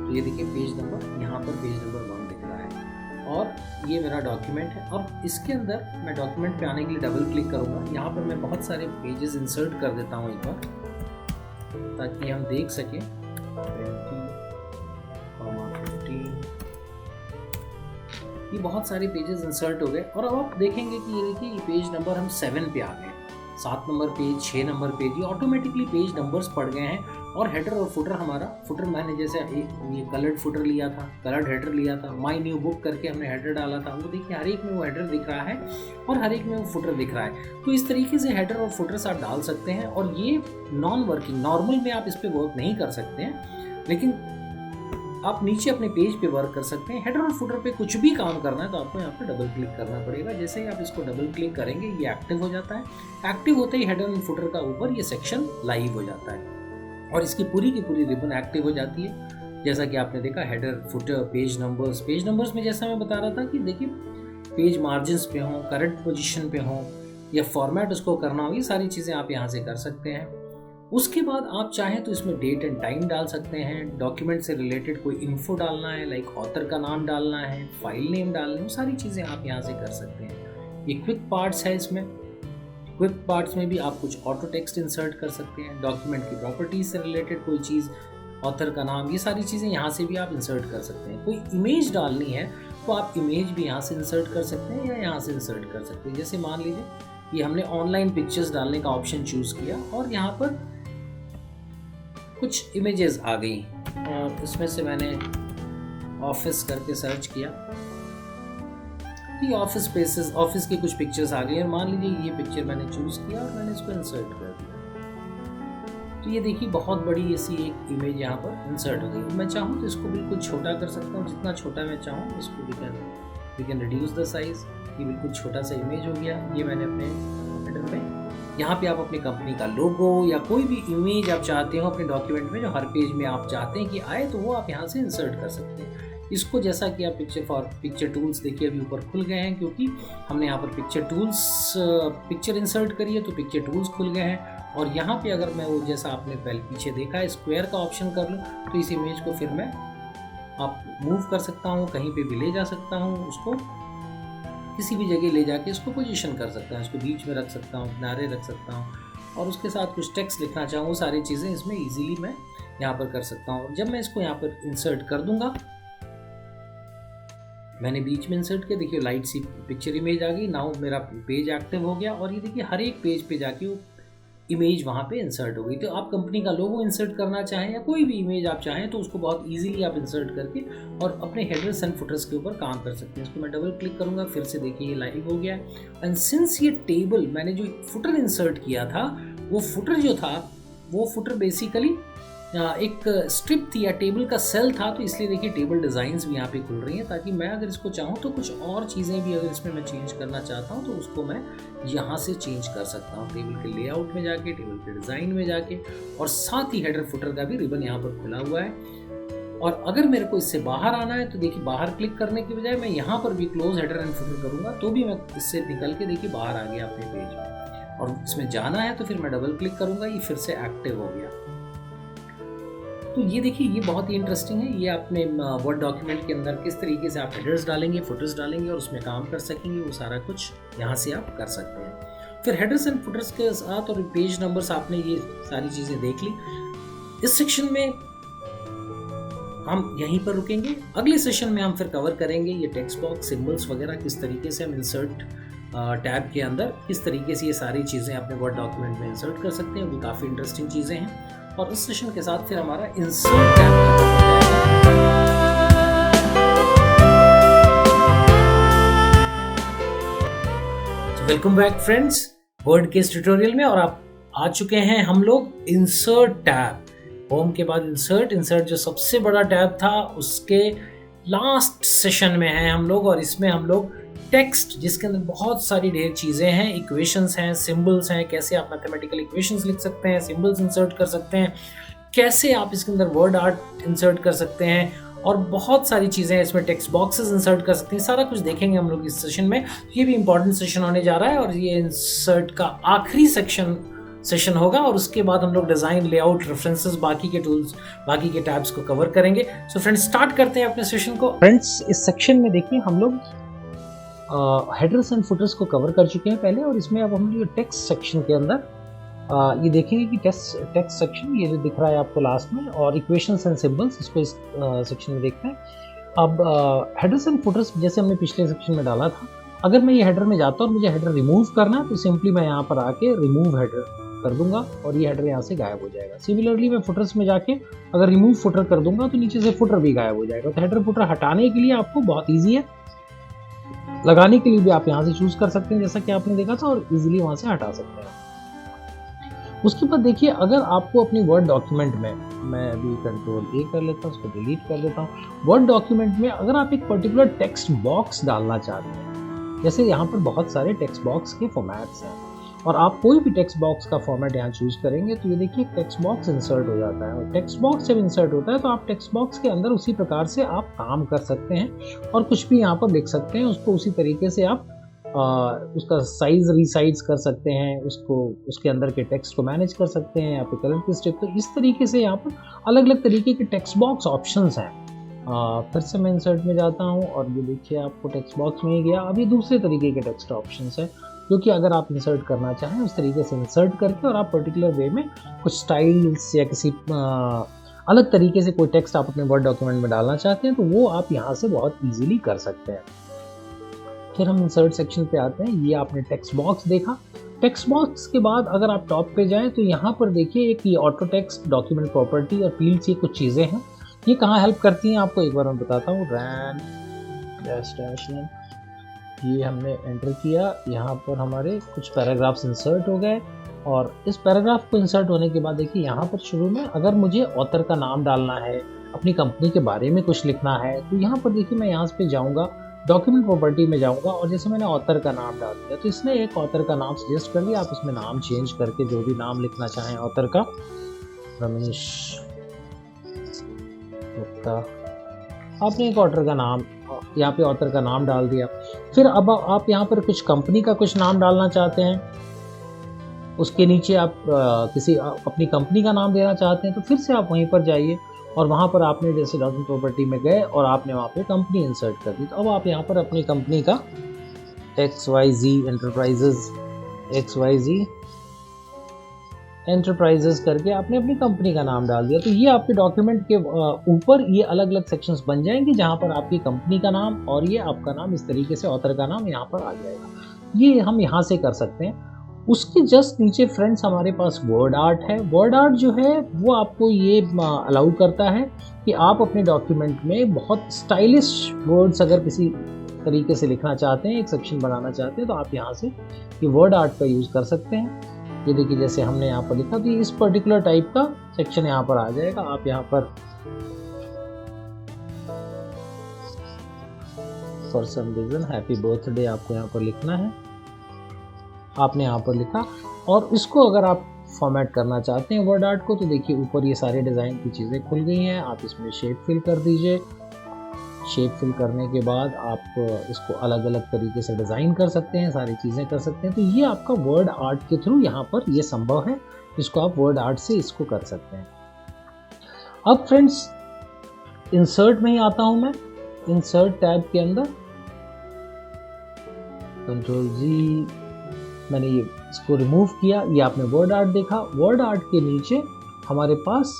तो ये देखिए पेज नंबर, यहाँ पर पेज नंबर 1 दिख रहा है और ये मेरा डॉक्यूमेंट है। अब इसके अंदर मैं डॉक्यूमेंट पे आने के लिए डबल क्लिक करूँगा। यहाँ पर मैं बहुत सारे पेजेस इंसर्ट कर देता हूँ एक बार ताकि हम देख सकें। 20, ये बहुत सारे पेजेस इंसर्ट हो गए और अब आप देखेंगे कि ये देखिए ये पेज नंबर हम 7 पे आ गए। 7 नंबर पेज, 6 नंबर पेज, ये ऑटोमेटिकली पेज नंबर्स पड़ गए हैं। और हेडर और फुटर हमारा, फुटर मैंने जैसे एक ये कलर्ड फुटर लिया था, कलर्ड हेडर लिया था, माय न्यू बुक करके हमने हेडर डाला था, वो देखिए हर एक में वो हेडर दिख रहा है और हर एक में वो फुटर दिख रहा है। तो इस तरीके से हेडर और फुटर्स आप डाल सकते हैं। और ये नॉन वर्किंग, नॉर्मल में आप इस पर वर्क नहीं कर सकते हैं, लेकिन आप नीचे अपने पेज पे वर्क कर सकते हैं। हेडर और फुटर पे कुछ भी काम करना है तो आपको यहाँ पे डबल क्लिक करना पड़ेगा। जैसे ही आप इसको डबल क्लिक करेंगे ये एक्टिव हो जाता है। एक्टिव होते ही हेडर और फुटर का ऊपर ये सेक्शन लाइव हो जाता है और इसकी पूरी की पूरी रिबन एक्टिव हो जाती है। जैसा कि आपने देखा हेडर, फुटर, पेज नंबर्स में जैसा मैं बता रहा था कि देखिए पेज मार्जिन पे हों, करंट पोजिशन पे हों या फॉर्मेट उसको करना हो, ये सारी चीज़ें आप यहाँ से कर सकते हैं। उसके बाद आप चाहें तो इसमें डेट एंड टाइम डाल सकते हैं, डॉक्यूमेंट से रिलेटेड कोई इन्फो डालना है, लाइक ऑथर का नाम डालना है, फाइल नेम डालना है, वो सारी चीज़ें आप यहाँ से कर सकते हैं। ये क्विक पार्ट्स है, इसमें क्विक पार्ट्स में भी आप कुछ ऑटो टेक्स्ट इंसर्ट कर सकते हैं, डॉक्यूमेंट की प्रॉपर्टीज से रिलेटेड कोई चीज़, ऑथर का नाम, ये सारी चीज़ें यहाँ से भी आप इंसर्ट कर सकते हैं। कोई इमेज डालनी है तो आप इमेज भी यहाँ से इंसर्ट कर सकते हैं या यहाँ से इंसर्ट कर सकते हैं। जैसे मान लीजिए ये हमने ऑनलाइन पिक्चर्स डालने का ऑप्शन चूज़ किया और यहाँ पर कुछ इमेजेस आ गई और इसमें से मैंने ऑफिस करके सर्च किया तो ये ऑफिस स्पेसेस, ऑफिस की कुछ पिक्चर्स आ गई और मान लीजिए ये पिक्चर मैंने चूज़ किया और मैंने इसको इंसर्ट कर दिया। तो ये देखिए बहुत बड़ी ऐसी एक इमेज यहाँ पर इंसर्ट हो गई। मैं चाहूँ तो इसको बिल्कुल छोटा कर सकता हूँ, जितना छोटा मैं चाहूँ इसको we can reduce the size. ये बिल्कुल छोटा सा इमेज हो गया। ये मैंने अपने कंप्यूटर में, यहाँ पे आप अपनी कंपनी का लोगो या कोई भी इमेज आप चाहते हो अपने डॉक्यूमेंट में जो हर पेज में आप चाहते हैं कि आए, तो वो आप यहाँ से इंसर्ट कर सकते हैं। इसको जैसा कि आप पिक्चर टूल्स देखिए अभी ऊपर खुल गए हैं, क्योंकि हमने यहाँ पर पिक्चर इंसर्ट करी है तो पिक्चर टूल्स खुल गए हैं। और यहाँ पे अगर मैं वो जैसा आपने पहले पीछे देखा है स्क्वायर का ऑप्शन कर लूँ तो इस इमेज को फिर मैं आप मूव कर सकता हूँ, कहीं पे भी ले जा सकता हूँ, उसको किसी भी जगह ले जाके इसको पोजीशन कर सकता हूँ, इसको बीच में रख सकता हूँ, किनारे रख सकता हूँ और उसके साथ कुछ टेक्स्ट लिखना चाहूँ, वो सारी चीज़ें इसमें ईजिली मैं यहाँ पर कर सकता हूँ। जब मैं इसको यहाँ पर इंसर्ट कर दूंगा, मैंने बीच में इंसर्ट किया, देखिए लाइट सी पिक्चर इमेज आ गई। नाउ मेरा पेज एक्टिव हो गया और ये देखिए हर एक पेज पे जाके वो इमेज वहाँ पे इंसर्ट हो गई। तो आप कंपनी का लोगो इंसर्ट करना चाहें या कोई भी इमेज आप चाहें तो उसको बहुत इजीली आप इंसर्ट करके और अपने हेडर्स एंड फुटर्स के ऊपर काम कर सकते हैं। इसको मैं डबल क्लिक करूँगा, फिर से देखिए ये लाइव हो गया। एंड सिंस ये टेबल मैंने जो फुटर इंसर्ट किया था, वो फुटर जो था वो फुटर बेसिकली एक स्ट्रिप थी या टेबल का सेल था, तो इसलिए देखिए टेबल डिज़ाइंस भी यहाँ पे खुल रही हैं, ताकि मैं अगर इसको चाहूँ तो कुछ और चीज़ें भी अगर इसमें मैं चेंज करना चाहता हूँ तो उसको मैं यहाँ से चेंज कर सकता हूँ, टेबल के लेआउट में जाके, टेबल के डिज़ाइन में जाके। और साथ ही हेडर फुटर का भी रिबन यहाँ पर खुला हुआ है। और अगर मेरे को इससे बाहर आना है तो देखिए बाहर क्लिक करने की बजाय मैं यहाँ पर भी क्लोज हेडर एंड फुटर करूँगा तो भी मैं इससे निकल के देखिए बाहर आ गया अपने पेज में। और इसमें जाना है तो फिर मैं डबल क्लिक करूँगा, ये फिर से एक्टिव हो गया। तो ये देखिए ये बहुत ही इंटरेस्टिंग है। ये अपने वर्ड डॉक्यूमेंट के अंदर किस तरीके से आप हेडर्स डालेंगे, फुटर्स डालेंगे और उसमें काम कर सकेंगे, वो सारा कुछ यहाँ से आप कर सकते हैं। फिर हेडर्स एंड फुटर्स के साथ और पेज नंबर्स, आपने ये सारी चीज़ें देख ली। इस सेक्शन में हम यहीं पर रुकेंगे। अगले सेशन में हम फिर कवर करेंगे ये टेक्स्ट बॉक्स, सिंबल्स वगैरह किस तरीके से हम इंसर्ट टैब के अंदर किस तरीके से ये सारी चीज़ें अपने वर्ड डॉक्यूमेंट में इंसर्ट कर सकते हैं। वो भी काफ़ी इंटरेस्टिंग चीज़ें हैं। और इस सेशन के साथ फिर हमारा insert tab welcome back friends word के इस ट्यूटोरियल में। और आप आ चुके हैं हम लोग इंसर्ट टैब। होम के बाद इंसर्ट जो सबसे बड़ा टैब था उसके लास्ट सेशन में है हम लोग। और इसमें हम लोग टेक्स्ट, जिसके अंदर बहुत सारी ढेर चीज़ें हैं, इक्वेशंस हैं, सिंबल्स हैं, कैसे आप मैथमेटिकल इक्वेशंस लिख सकते हैं, सिंबल्स इंसर्ट कर सकते हैं, कैसे आप इसके अंदर वर्ड आर्ट इंसर्ट कर सकते हैं और बहुत सारी चीज़ें इसमें टेक्स्ट बॉक्सेस इंसर्ट कर सकते हैं। सारा कुछ देखेंगे हम लोग इस सेशन में। ये भी इंपॉर्टेंट सेशन होने जा रहा है और ये इंसर्ट का आखिरी सेशन होगा। और उसके बाद हम लोग डिज़ाइन, लेआउट, रेफरेंसेस, बाकी के टूल्स, बाकी के टैब्स को कवर करेंगे। सो फ्रेंड्स स्टार्ट करते हैं अपने सेशन को। फ्रेंड्स इस सेक्शन में देखिए हम लोग हेडर्स एंड फुटर्स को कवर कर चुके हैं पहले। और इसमें अब हम लोग टेक्स्ट सेक्शन के अंदर ये देखेंगे कि टेक्स्ट सेक्शन ये जो दिख रहा है आपको लास्ट में, और इक्वेशंस एंड सिंबल्स, इसको इस सेक्शन में देखते हैं। अब हेडर्स एंड फुटर्स जैसे हमने पिछले सेक्शन में डाला था, अगर मैं ये हेडर में जाता हूँ और मुझे हेडर रिमूव करना है तो सिंपली मैं यहाँ पर आके रिमूव हेडर कर दूंगा और ये हेडर यहाँ से गायब हो जाएगा। सिमिलरली मैं फुटर्स में जाके अगर रिमूव फुटर कर दूंगा तो नीचे से फुटर भी गायब हो जाएगा। तो हेडर फुटर हटाने के लिए आपको बहुत ईजी है, लगाने के लिए भी आप यहाँ से चूज कर सकते हैं जैसा कि आपने देखा था, और इजीली वहां से हटा सकते हैं। उसके बाद देखिए अगर आपको अपनी वर्ड डॉक्यूमेंट में, मैं अभी कंट्रोल ए कर लेता हूँ, उसको डिलीट कर देता हूँ। वर्ड डॉक्यूमेंट में अगर आप एक पर्टिकुलर टेक्स्ट बॉक्स डालना चाहते हैं, जैसे यहाँ पर बहुत सारे टेक्स्ट बॉक्स के फॉर्मेट्स हैं और आप कोई भी टेक्स्ट बॉक्स का फॉर्मेट यहाँ चूज करेंगे तो ये देखिए टेक्स्ट बॉक्स इंसर्ट हो जाता है। और टेक्स्ट बॉक्स जब इंसर्ट होता है तो आप टेक्स्ट बॉक्स के अंदर उसी प्रकार से आप काम कर सकते हैं और कुछ भी यहाँ पर लिख सकते हैं। उसको उसी तरीके से आप उसका साइज रिसाइज कर सकते हैं, उसको उसके अंदर के टेक्स्ट को मैनेज कर सकते हैं, यहाँ पे कलर की स्ट्रिप। तो इस तरीके से यहाँ पर अलग अलग तरीके के टेक्स्ट बॉक्स ऑप्शंस हैं। फिर से मैं इंसर्ट में जाता हूँ और ये देखिए आपको टेक्स्ट बॉक्स में ही गया। अब ये दूसरे तरीके के टेक्स्ट ऑप्शंस हैं जो कि अगर आप इंसर्ट करना चाहें उस तरीके से इंसर्ट करके और आप पर्टिकुलर वे में कुछ स्टाइल्स या किसी अलग तरीके से कोई टेक्स्ट आप अपने वर्ड डॉक्यूमेंट में डालना चाहते हैं तो वो आप यहाँ से बहुत ईजिली कर सकते हैं। फिर हम इंसर्ट सेक्शन पे आते हैं। ये आपने टेक्स्ट बॉक्स देखा। टेक्स्ट बॉक्स के बाद अगर आप टॉप पे जाएं तो यहाँ पर देखिए एक ये ऑटो टेक्स्ट, डॉक्यूमेंट प्रॉपर्टी और फील्ड्स, ये कुछ चीज़ें हैं। ये कहाँ हेल्प करती हैं आपको एक बार मैं बताता हूँ। रैन -- ये हमने एंटर किया, यहाँ पर हमारे कुछ पैराग्राफ्स इंसर्ट हो गए। और इस पैराग्राफ को इंसर्ट होने के बाद देखिए यहाँ पर शुरू में अगर मुझे ऑथर का नाम डालना है, अपनी कंपनी के बारे में कुछ लिखना है, तो यहाँ पर देखिए मैं यहाँ पे जाऊँगा, डॉक्यूमेंट प्रॉपर्टी में जाऊँगा और जैसे मैंने ऑथर का नाम डाल दिया तो इसने एक ऑथर का नाम सजेस्ट कर दिया। आप इसमें नाम चेंज करके जो भी नाम लिखना चाहें ऑथर का, रमेश गुप्ता, आपने एक ऑथर का नाम यहाँ पे ऑथर का नाम डाल दिया। फिर अब आप यहाँ पर कुछ कंपनी का कुछ नाम डालना चाहते हैं, उसके नीचे आप किसी अपनी कंपनी का नाम देना चाहते हैं तो फिर से आप वहीं पर जाइए और वहाँ पर आपने जैसे डॉक्यूमेंट प्रॉपर्टी में गए और आपने वहाँ पे कंपनी इंसर्ट कर दी। तो अब आप यहाँ पर अपनी कंपनी का XYZ एंटरप्राइजेज करके आपने अपनी कंपनी का नाम डाल दिया। तो ये आपके डॉक्यूमेंट के ऊपर ये अलग अलग सेक्शंस बन जाएंगे जहाँ पर आपकी कंपनी का नाम और ये आपका नाम इस तरीके से ऑथर का नाम यहाँ पर आ जाएगा। ये हम यहाँ से कर सकते हैं। उसके जस्ट नीचे फ्रेंड्स हमारे पास वर्ड आर्ट है। वर्ड आर्ट जो है वो आपको ये अलाउ करता है कि आप अपने डॉक्यूमेंट में बहुत स्टाइलिश वर्ड्स अगर किसी तरीके से लिखना चाहते हैं, एक सेक्शन बनाना चाहते हैं, तो आप यहाँ से ये वर्ड आर्ट का यूज़ कर सकते हैं। ये देखिए जैसे हमने यहाँ पर लिखा तो इस पर्टिकुलर टाइप का सेक्शन यहाँ पर आ जाएगा। आप यहाँ पर for some reason happy birthday आपको यहाँ पर लिखना है, आपने यहाँ पर लिखा। और इसको अगर आप फॉर्मेट करना चाहते हैं वर्ड आर्ट को तो देखिए ऊपर ये सारे डिज़ाइन की चीज़ें खुल गई हैं। आप इसमें शेप फिल कर दीजिए। शेप फिल करने के बाद आप इसको अलग अलग तरीके से डिज़ाइन कर सकते हैं, सारी चीज़ें कर सकते हैं। तो ये आपका वर्ड आर्ट के थ्रू यहाँ पर ये संभव है, इसको आप वर्ड आर्ट से इसको कर सकते हैं। अब फ्रेंड्स इंसर्ट में ही आता हूँ मैं। इंसर्ट टैब के अंदर Ctrl+G, मैंने ये इसको रिमूव किया। ये आपने वर्ड आर्ट देखा। वर्ड आर्ट के नीचे हमारे पास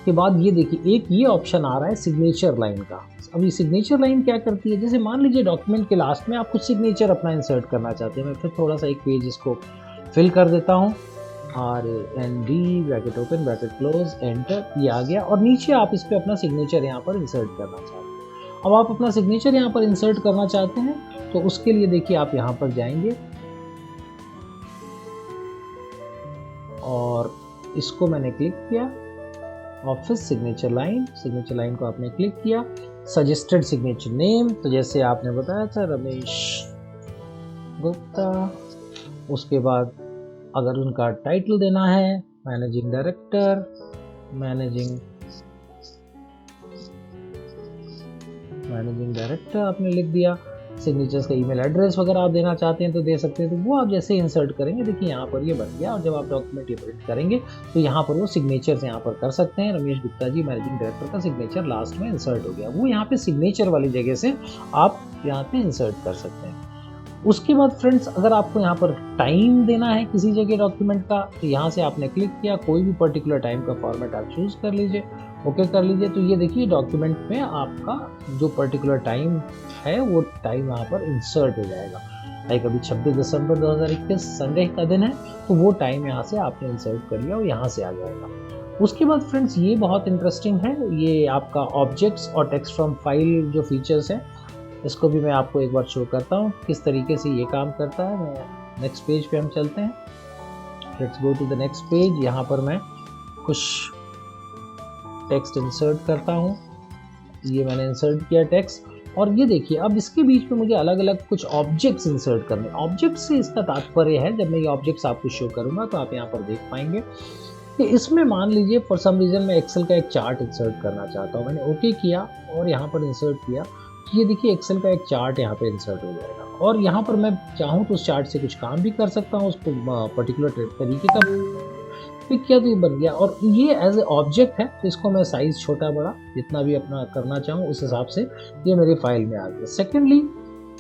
के बाद ये देखिए एक ये ऑप्शन आ रहा है सिग्नेचर लाइन का। अब ये सिग्नेचर लाइन क्या करती है, जैसे मान लीजिए डॉक्यूमेंट के लास्ट में आप कुछ सिग्नेचर अपना इंसर्ट करना चाहते हैं। मैं फिर थोड़ा सा एक पेज इसको फिल कर देता हूँ। RAND bracket open bracket close enter, ये आ गया। और नीचे आप इस पर अपना सिग्नेचर यहाँ पर इंसर्ट करना चाहते हैं। अब आप अपना सिग्नेचर यहाँ पर इंसर्ट करना चाहते हैं तो उसके लिए देखिए आप यहाँ पर जाएंगे और इसको मैंने क्लिक किया, ऑफिस सिग्नेचर लाइन को आपने क्लिक किया। सजेस्टेड सिग्नेचर नेम, तो जैसे आपने बताया था रमेश गुप्ता। उसके बाद अगर उनका टाइटल देना है मैनेजिंग डायरेक्टर आपने लिख दिया। सिग्नेचर्स का ईमेल एड्रेस वगैरह आप देना चाहते हैं तो दे सकते हैं। तो वो आप जैसे इंसर्ट करेंगे देखिए यहाँ पर ये बन गया। और जब आप डॉक्यूमेंट ये प्रिंट करेंगे तो यहाँ पर वो सिग्नेचर्स यहाँ पर कर सकते हैं। रमेश गुप्ता जी मैनेजिंग डायरेक्टर का सिग्नेचर लास्ट में इंसर्ट हो गया। वो यहाँ पे सिग्नेचर वाली जगह से आप यहाँ पे इंसर्ट कर सकते हैं। उसके बाद फ्रेंड्स अगर आपको यहाँ पर टाइम देना है किसी जगह डॉक्यूमेंट का तो यहाँ से आपने क्लिक किया, कोई भी पर्टिकुलर टाइम का फॉर्मेट आप चूज कर लीजिए, ओके कर लीजिए। तो ये देखिए डॉक्यूमेंट में आपका जो पर्टिकुलर टाइम है वो टाइम यहाँ पर इंसर्ट हो जाएगा। लाइक अभी 26 दिसंबर 2021 संडे का दिन है तो वो टाइम यहाँ से आपने इंसर्ट कर लिया और यहाँ से आ जाएगा। उसके बाद फ्रेंड्स ये बहुत इंटरेस्टिंग है, ये आपका ऑब्जेक्ट्स और टेक्स्ट फ्रॉम फाइल जो फीचर्स हैं इसको भी मैं आपको एक बार शो करता हूँ किस तरीके से ये काम करता है। मैं नेक्स्ट पेज पे हम चलते हैं। Let's go to the next page. यहाँ पर मैं कुछ टेक्स्ट इंसर्ट करता हूँ। ये मैंने इंसर्ट किया टेक्स्ट और ये देखिए अब इसके बीच में मुझे अलग अलग कुछ ऑब्जेक्ट्स इंसर्ट करने। ऑब्जेक्ट से इसका तात्पर्य है, जब मैं ये ऑब्जेक्ट्स आपको शो करूँगा तो आप यहाँ पर देख पाएंगे कि इसमें मान लीजिए फॉर सम रीज़न मैं एक्सेल का एक चार्ट इंसर्ट करना चाहता हूँ। मैंने ओके किया और यहाँ पर इंसर्ट किया। ये देखिए एक्सेल का एक चार्ट यहाँ पे इंसर्ट हो जाएगा और यहाँ पर मैं चाहूँ तो उस चार्ट से कुछ काम भी कर सकता हूँ। उसको पर्टिकुलर तरीके का पिक किया तो ये बन गया। और ये एज ए ऑब्जेक्ट है तो इसको मैं साइज़ छोटा बड़ा जितना भी अपना करना चाहूँ उस हिसाब से ये मेरी फाइल में आ गया। सेकेंडली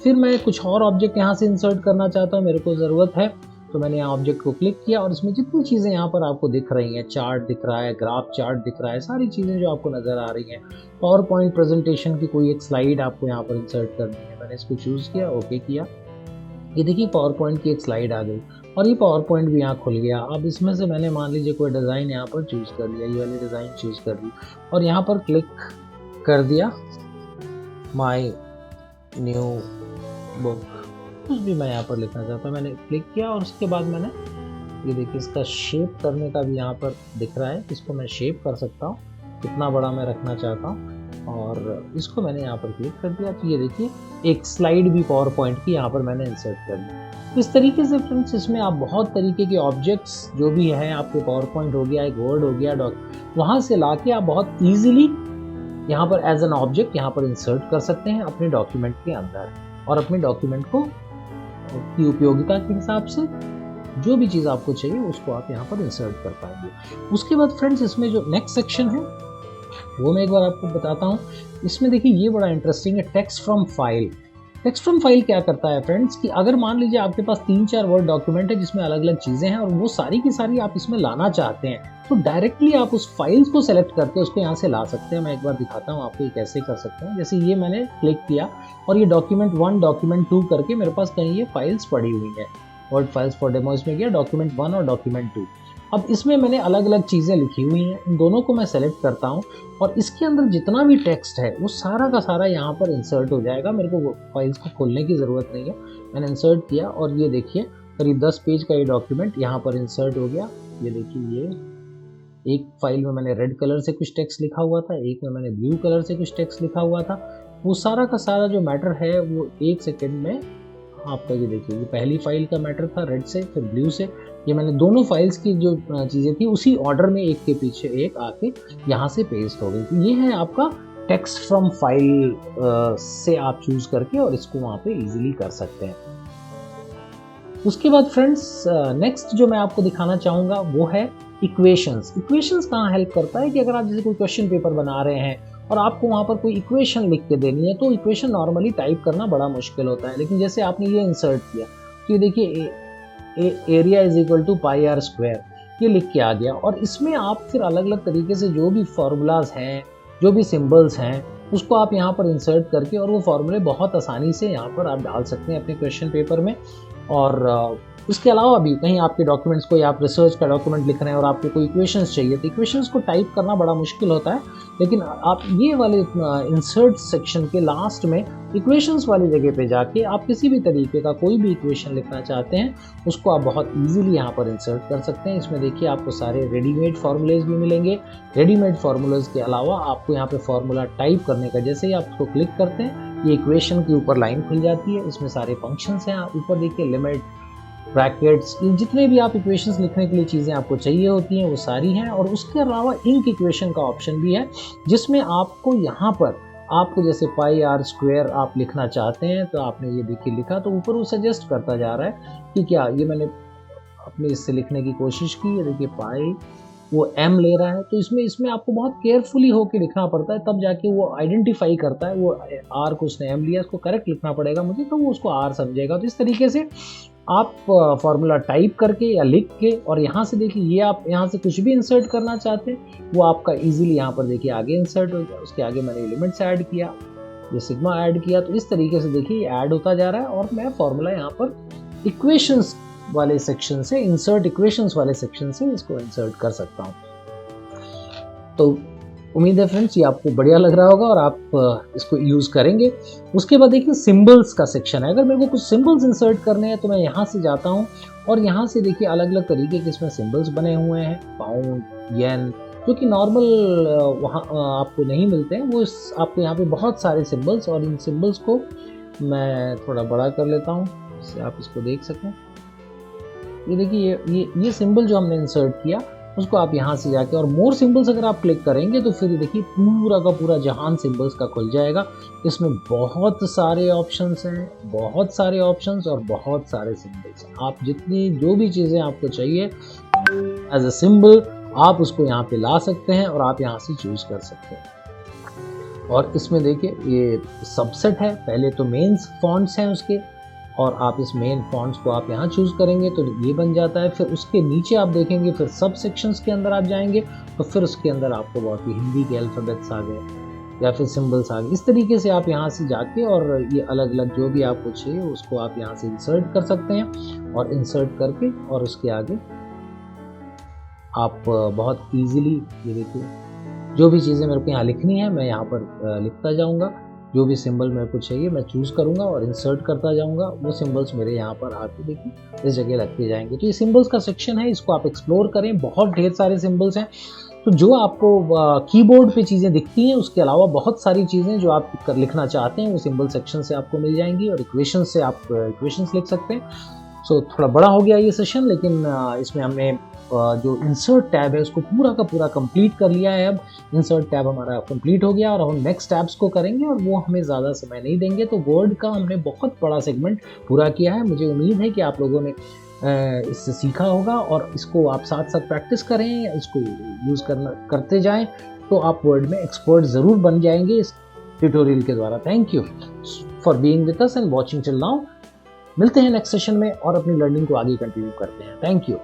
फिर मैं कुछ और ऑब्जेक्ट यहाँ से इंसर्ट करना चाहता हूँ, मेरे को ज़रूरत है तो मैंने यहाँ ऑब्जेक्ट को क्लिक किया और इसमें जितनी चीज़ें यहाँ पर आपको दिख रही हैं, चार्ट दिख रहा है, ग्राफ चार्ट दिख रहा है, सारी चीज़ें जो आपको नज़र आ रही हैं। पावर पॉइंट प्रेजेंटेशन की कोई एक स्लाइड आपको यहाँ पर इंसर्ट करनी है, मैंने इसको चूज़ किया, ओके किया। ये देखिए पावर पॉइंट की एक स्लाइड आ गई। और ये पावर पॉइंट भी यहाँ खुल गया। अब इसमें से मैंने मान लीजिए कोई डिज़ाइन यहाँ पर चूज़ कर लिया, ये वाली डिज़ाइन चूज़ कर ली और यहाँ पर क्लिक कर दिया माय न्यू बुक, कुछ भी मैं यहाँ पर लिखना चाहता हूँ, मैंने क्लिक किया और उसके बाद मैंने ये देखिए इसका शेप करने का भी यहाँ पर दिख रहा है, इसको मैं शेप कर सकता हूँ कितना बड़ा मैं रखना चाहता हूँ और इसको मैंने यहाँ पर क्लिक कर दिया तो ये देखिए एक स्लाइड भी पावर पॉइंट की यहाँ पर मैंने इंसर्ट कर दी। इस तरीके से फ्रेंड्स इसमें आप बहुत तरीके के ऑब्जेक्ट्स जो भी हैं आपके पावर पॉइंट हो गया, एक वर्ड हो गया, वहाँ से ला के आप बहुत ईजिली यहाँ पर एज एन ऑब्जेक्ट यहाँ पर इंसर्ट कर सकते हैं अपने डॉक्यूमेंट के अंदर और अपने डॉक्यूमेंट को की उपयोगिता के हिसाब से जो भी चीज़ आपको चाहिए उसको आप यहाँ पर इंसर्ट कर पाएंगे। उसके बाद फ्रेंड्स इसमें जो नेक्स्ट सेक्शन है वो मैं एक बार आपको बताता हूँ। इसमें देखिए ये बड़ा इंटरेस्टिंग है, text from file. Text from file क्या करता है फ्रेंड्स कि अगर मान लीजिए आपके पास 3-4 वर्ड डॉक्यूमेंट है जिसमें अलग अलग चीज़ें हैं और वो सारी की सारी आप इसमें लाना चाहते हैं तो डायरेक्टली आप उस फाइल्स को सेलेक्ट करके उसको यहाँ से ला सकते हैं। मैं एक बार दिखाता हूँ आपको ये कैसे कर सकते हैं। जैसे ये मैंने क्लिक किया और ये डॉक्यूमेंट 1 डॉक्यूमेंट 2 करके मेरे पास कहीं ये फाइल्स पड़ी हुई हैं। वर्ड फाइल्स फॉर डेमो इसमें गया डॉक्यूमेंट 1 और डॉक्यूमेंट 2। अब इसमें मैंने अलग अलग चीज़ें लिखी हुई हैं, इन दोनों को मैं सेलेक्ट करता हूँ और इसके अंदर जितना भी टेक्स्ट है वो सारा का सारा यहाँ पर इंसर्ट हो जाएगा। मेरे को फाइल्स को खोलने की ज़रूरत नहीं है, मैंने इंसर्ट किया और ये देखिए करीब 10 पेज का ये डॉक्यूमेंट यहाँ पर इंसर्ट हो गया। ये देखिए ये एक फाइल में मैंने रेड कलर से कुछ टेक्स्ट लिखा हुआ था, एक में मैंने ब्लू कलर से कुछ टेक्स्ट लिखा हुआ था। वो सारा का सारा जो मैटर है वो 1 सेकेंड में आपका ये देखिए ये पहली फाइल का मैटर था रेड से, फिर ब्लू से। ये मैंने दोनों फाइल्स की जो चीज़ें थी उसी ऑर्डर में एक के पीछे एक आके यहाँ से पेस्ट हो गई। तो ये है आपका टेक्स्ट फ्रॉम फाइल से आप चूज करके और इसको वहाँ पे इजीली कर सकते हैं। उसके बाद फ्रेंड्स नेक्स्ट जो मैं आपको दिखाना चाहूँगा वो है इक्वेशंस। इक्वेशंस कहाँ हेल्प करता है कि अगर आप जैसे कोई क्वेश्चन पेपर बना रहे हैं और आपको वहाँ पर कोई इक्वेशन लिख के देनी है तो इक्वेशन नॉर्मली टाइप करना बड़ा मुश्किल होता है, लेकिन जैसे आपने ये इंसर्ट किया तो ये देखिए area is equal to pi r square ये लिख के आ गया और इसमें आप फिर अलग अलग तरीके से जो भी फार्मूलाज हैं, जो भी सिंबल्स हैं उसको आप यहाँ पर इंसर्ट करके और वो फार्मूले बहुत आसानी से यहाँ पर आप डाल सकते हैं अपने क्वेश्चन पेपर में। और इसके अलावा भी कहीं आपके डॉक्यूमेंट्स को या आप रिसर्च का डॉक्यूमेंट लिख रहे हैं और आपको कोई इक्वेशंस चाहिए तो इक्वेशंस को टाइप करना बड़ा मुश्किल होता है, लेकिन आप ये वाले इंसर्ट सेक्शन के लास्ट में इक्वेशंस वाली जगह पे जाके आप किसी भी तरीके का कोई भी इक्वेशन लिखना चाहते हैं उसको आप बहुत इजीली यहाँ पर इंसर्ट कर सकते हैं। इसमें देखिए आपको सारे रेडीमेड फार्मूलेज भी मिलेंगे। रेडीमेड फार्मूलेज के अलावा आपको यहाँ पे फार्मूला टाइप करने का, जैसे ही आप उसको क्लिक करते हैं ये इक्वेशन के ऊपर लाइन खुल जाती है, इसमें सारे फंक्शंस हैं। ऊपर देखिए लिमिट, ब्रैकेट्स, जितने भी आप इक्वेशंस लिखने के लिए चीज़ें आपको चाहिए होती हैं वो सारी हैं। और उसके अलावा इंक इक्वेशन का ऑप्शन भी है जिसमें आपको यहाँ पर आपको जैसे पाई आर स्क्वायर आप लिखना चाहते हैं तो आपने ये देखिए लिखा तो ऊपर वो सजेस्ट करता जा रहा है कि क्या ये मैंने अपने इससे लिखने की कोशिश की है, देखिए पाई वो m ले रहा है तो इसमें आपको बहुत केयरफुली होकर लिखना पड़ता है, तब जाके वो आइडेंटिफाई करता है वो r को उसने m लिया, इसको करेक्ट लिखना पड़ेगा मुझे तो वो उसको r समझेगा। तो इस तरीके से आप फार्मूला टाइप करके या लिख के और यहाँ से देखिए ये आप यहाँ से कुछ भी इंसर्ट करना चाहते हैं वो आपका इजीली यहाँ पर देखिए आगे इंसर्ट हो गया। उसके आगे मैंने एलिमेंट्स ऐड किया, ये सिग्मा ऐड किया, तो इस तरीके से देखिए ऐड होता जा रहा है और मैं फार्मूला यहाँ पर इक्वेशंस वाले सेक्शन से, इंसर्ट इक्वेशंस वाले सेक्शन से इसको इंसर्ट कर सकता हूँ। तो उम्मीद है फ्रेंड्स ये आपको बढ़िया लग रहा होगा और आप इसको यूज़ करेंगे। उसके बाद देखिए सिंबल्स का सेक्शन है। अगर मेरे को कुछ सिंबल्स इंसर्ट करने हैं तो मैं यहाँ से जाता हूँ और यहाँ से देखिए अलग अलग तरीके के इसमें सिंबल्स बने हुए हैं, पाउंड, येन, जो कि नॉर्मल वहाँ आपको नहीं मिलते हैं, वो आपको यहाँ पे बहुत सारे सिंबल्स। और इन सिंबल्स को मैं थोड़ा बड़ा कर लेता हूँ जिससे आप इसको देख सकें। ये देखिए ये सिंबल जो हमने इंसर्ट किया उसको आप यहाँ से जाके और मोर सिंबल्स अगर आप क्लिक करेंगे तो फिर देखिए पूरा का पूरा जहान सिंबल्स का खुल जाएगा। इसमें बहुत सारे ऑप्शंस हैं, बहुत सारे ऑप्शंस और बहुत सारे सिंबल्स हैं। आप जितनी जो भी चीज़ें आपको चाहिए एज अ सिंबल आप उसको यहाँ पे ला सकते हैं और आप यहाँ से चूज़ कर सकते हैं। और इसमें देखिए ये सबसेट है, पहले तो मेन्स फॉन्ट्स हैं उसके और आप इस मेन फॉन्ट्स को आप यहाँ चूज़ करेंगे तो ये बन जाता है। फिर उसके नीचे आप देखेंगे फिर सब सेक्शंस के अंदर आप जाएंगे तो फिर उसके अंदर आपको बहुत ही हिंदी के अल्फ़ाबेट्स आ गए, या फिर सिंबल्स आ गए। इस तरीके से आप यहाँ से जाके और ये अलग अलग जो भी आपको चाहिए उसको आप यहाँ से इंसर्ट कर सकते हैं, और इंसर्ट करके और उसके आगे आप बहुत इजीली, ये देखिए जो भी चीज़ें मेरे को यहाँ लिखनी है मैं यहाँ पर लिखता जाऊँगा, जो भी सिंबल मेरे को चाहिए मैं चूज़ करूँगा और इंसर्ट करता जाऊँगा, वो सिंबल्स मेरे यहाँ पर आके देखिए इस जगह रखते जाएंगे। तो ये सिंबल्स का सेक्शन है, इसको आप एक्सप्लोर करें, बहुत ढेर सारे सिंबल्स हैं। तो जो आपको कीबोर्ड पे चीज़ें दिखती हैं उसके अलावा बहुत सारी चीज़ें जो आप लिखना चाहते हैं वो सिंबल सेक्शन से आपको मिल जाएंगी, और इक्वेशन से आप इक्वेशंस लिख सकते हैं। सो थोड़ा बड़ा हो गया ये सेशन, लेकिन इसमें हमने जो इंसर्ट टैब है उसको पूरा का पूरा कंप्लीट कर लिया है। अब इंसर्ट टैब हमारा कंप्लीट हो गया और हम नेक्स्ट टैब्स को करेंगे, और वो हमें ज़्यादा समय नहीं देंगे। तो वर्ड का हमने बहुत बड़ा सेगमेंट पूरा किया है। मुझे उम्मीद है कि आप लोगों ने इससे सीखा होगा, और इसको आप साथ साथ प्रैक्टिस करें, इसको यूज़ करते जाएं, तो आप वर्ड में एक्सपर्ट ज़रूर बन जाएंगे इस ट्यूटोरियल के द्वारा। Thank you for being with us and watching till now. मिलते हैं नेक्स्ट सेशन में और अपनी लर्निंग को आगे कंटिन्यू करते हैं। Thank you.